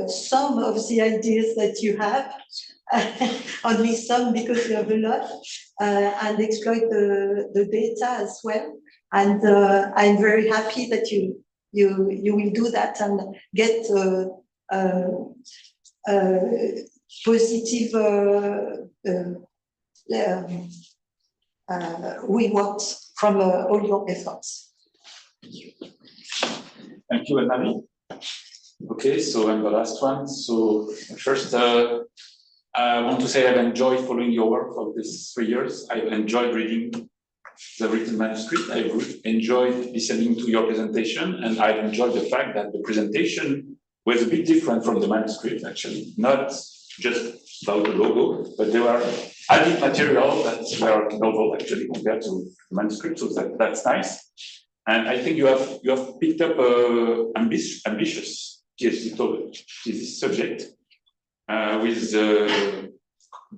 some of the ideas that you have, only some because you have a lot, and exploit the data as well. And I'm very happy that you will do that and get positive rewards from all your efforts. Thank you, Anne-Marie. Okay, so I'm the last one. So first, I want to say I've enjoyed following your work for these 3 years. I've enjoyed reading the written manuscript. I've enjoyed listening to your presentation, and I've enjoyed the fact that the presentation was a bit different from the manuscript, actually. Not just about the logo, but there were added material that were novel, actually, compared to the manuscript, so that's nice. And I think you have picked up ambitious PhD subject with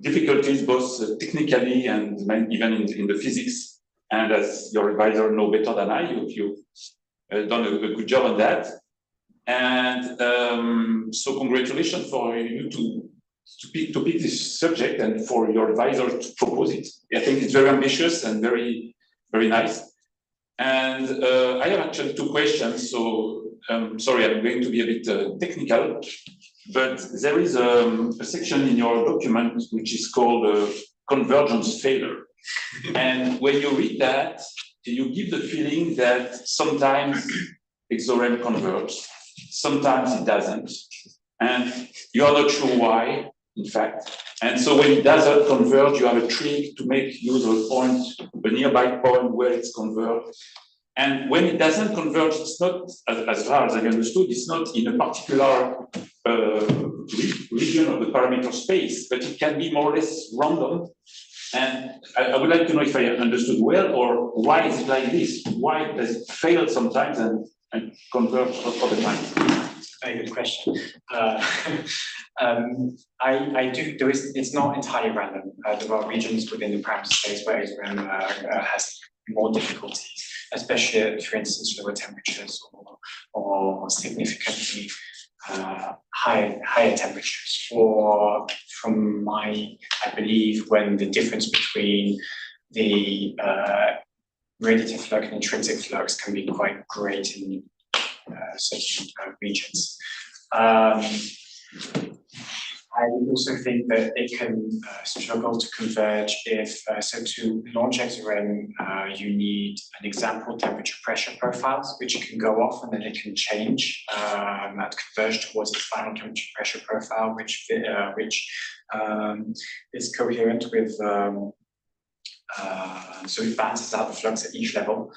difficulties both technically and even in the physics. And as your advisor know better than I, you've done a good job on that. And so congratulations for you to pick this subject and for your advisor to propose it. I think it's very ambitious and very, very nice. And I have actually 2 questions, so sorry, I'm going to be a bit technical, but there is a section in your document which is called convergence failure. And when you read that, you give the feeling that sometimes exorem converges, sometimes it doesn't, and you are not sure why, in fact. And so when it doesn't converge, you have a trick to make use of a point, a nearby point where it's converged. And when it doesn't converge, it's not, as far as I understood, it's not in a particular region of the parameter space, but it can be more or less random. And I would like to know if I understood well, or why is it like this? Why does it fail sometimes and converge other times? Very good question. It's not entirely random. There are regions within the parameter space where exorem has more difficulties, especially at, for instance, lower temperatures or significantly higher temperatures, or I believe, when the difference between the radiative flux and intrinsic flux can be quite great in certain regions. I also think that it can struggle to converge if, so to launch exorem, you need an example temperature pressure profiles, which can go off and then it can change and converge towards its final temperature pressure profile, which is coherent with, so it balances out the flux at each level.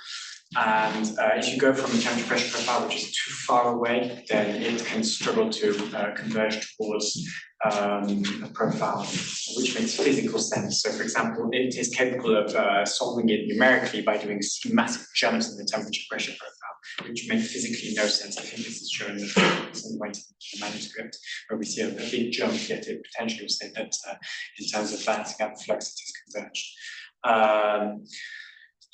And if you go from a temperature pressure profile which is too far away, then it can struggle to converge towards a profile which makes physical sense. So, for example, it is capable of solving it numerically by doing massive jumps in the temperature pressure profile, which make physically no sense. I think this is shown in some point in the manuscript, where we see a big jump, yet it potentially will say that in terms of balancing out the flux, it is converged.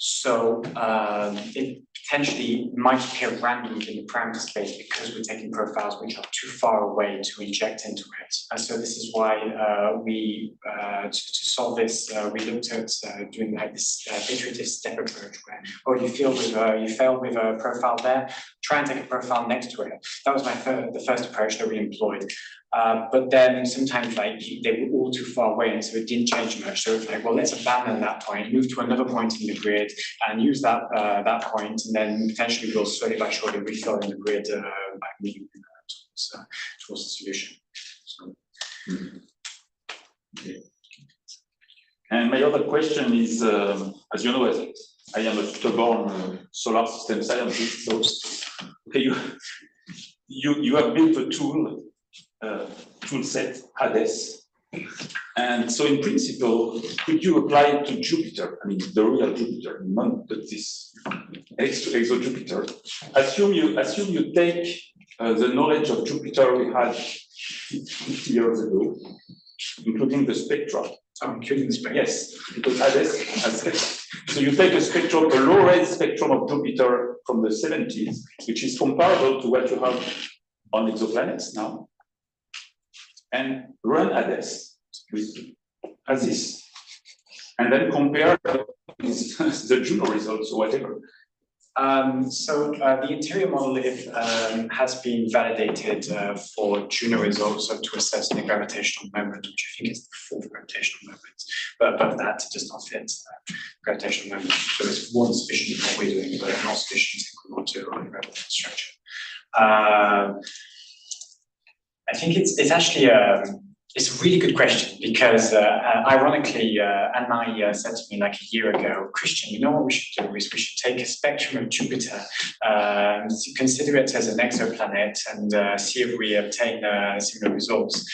So it potentially might appear random in the parameter space because we're taking profiles which are too far away to inject into it. And so this is why to solve this, we looked at doing like this iterative step approach where, you fail with a profile there, try and take a profile next to it. That was the first approach that we employed. But then sometimes like they were all too far away, and so it didn't change much. So it's like, well, let's abandon that point, move to another point in the grid, and use that point, and then potentially we'll slowly by surely refill in the grid by moving towards the solution. So. Okay. And my other question is, as you know, I am a stubborn solar system scientist. So, okay, you have built a tool set, HADES. And so in principle, could you apply it to Jupiter? I mean, the real Jupiter, not this exo-Jupiter. Assume you take the knowledge of Jupiter we had 50 years ago, including the spectra. Including the spectrum. Yes, because HADES has spectrum. So you take a spectrum, a low-res spectrum of Jupiter from the 70s, which is comparable to what you have on exoplanets now, and run HADES with this, and then compare with the Juno results or whatever. So the interior monolith has been validated for Juno results to assess the gravitational moment, which I think is the fourth gravitational moment. But above that, it does not fit gravitational moment. So it's more than sufficient in what we're doing, but not sufficient if we want to replicate the structure. I think it's actually it's a really good question because ironically, Anne-Marie said to me like a year ago, Christian, you know what we should do is we should take a spectrum of Jupiter, consider it as an exoplanet, and see if we obtain similar results.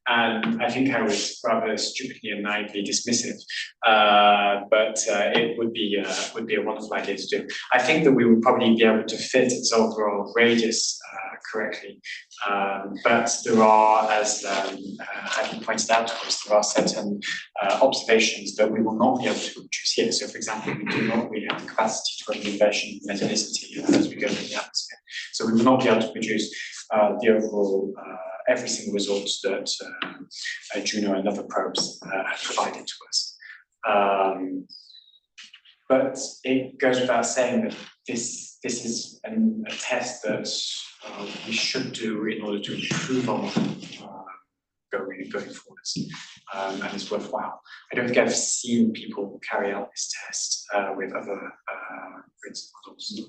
And I think I was rather stupidly and naively dismissive, but it would be a wonderful idea to do. I think that we would probably be able to fit its overall radius correctly, but there are, as Heidi pointed out to us, there are certain observations that we will not be able to produce here. So, for example, we do not really have the capacity to run the inversion metallicity as we go through the atmosphere. So we will not be able to produce the overall every single result that Juno and other probes have provided to us. But it goes without saying that this is a test that we should do in order to improve on going forwards, and it's worthwhile. I don't think I've seen people carry out this test with other grids models,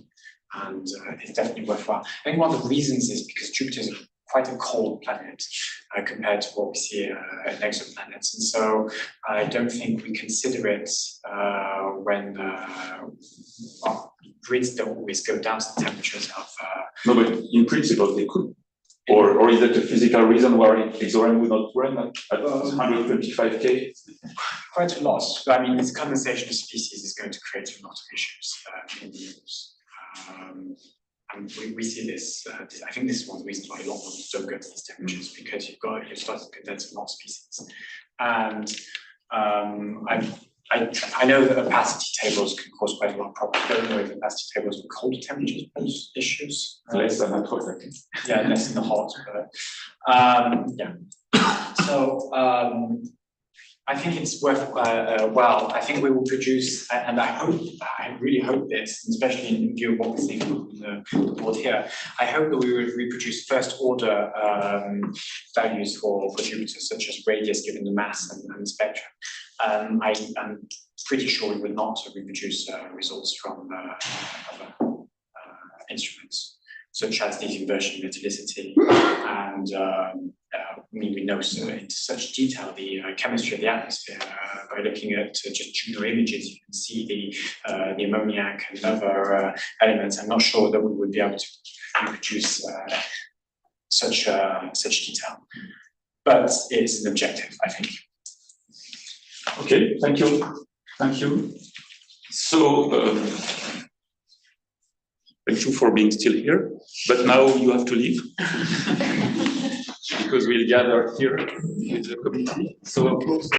and it's definitely worthwhile. I think one of the reasons is because Jupiter is quite a cold planet compared to what we see in exoplanets, and so I don't think we consider it when grids don't always go down to the temperatures of. No, but in principle they could. Or is that a physical reason why exoREM would not run at 125K? Quite a lot. I mean, this condensation of species is going to create a lot of issues in the universe. And we see this. I think this is one of the reasons why a lot of models don't go to these temperatures, because you've started to condense a lot of species. And I know that opacity tables can cause quite a lot of problems. I don't know if opacity tables at colder temperatures pose issues. Less than at hot, I think. Yeah, less than the hot. But, yeah. So I think it's worthwhile. I think we will produce, and I really hope this, especially in view of what we're seeing on the board here. I hope that we will reproduce first order values for Jupiter, such as radius given the mass and the spectrum. I'm pretty sure we would not reproduce results from other instruments, such as the inversion metallicity. And we know in such detail the chemistry of the atmosphere by looking at just Juno images. You can see the ammoniac and other elements. I'm not sure that we would be able to reproduce such detail, but it's an objective, I think. Okay, thank you. Thank you. So, thank you for being still here, but now you have to leave because we'll gather here with the committee. So, of course.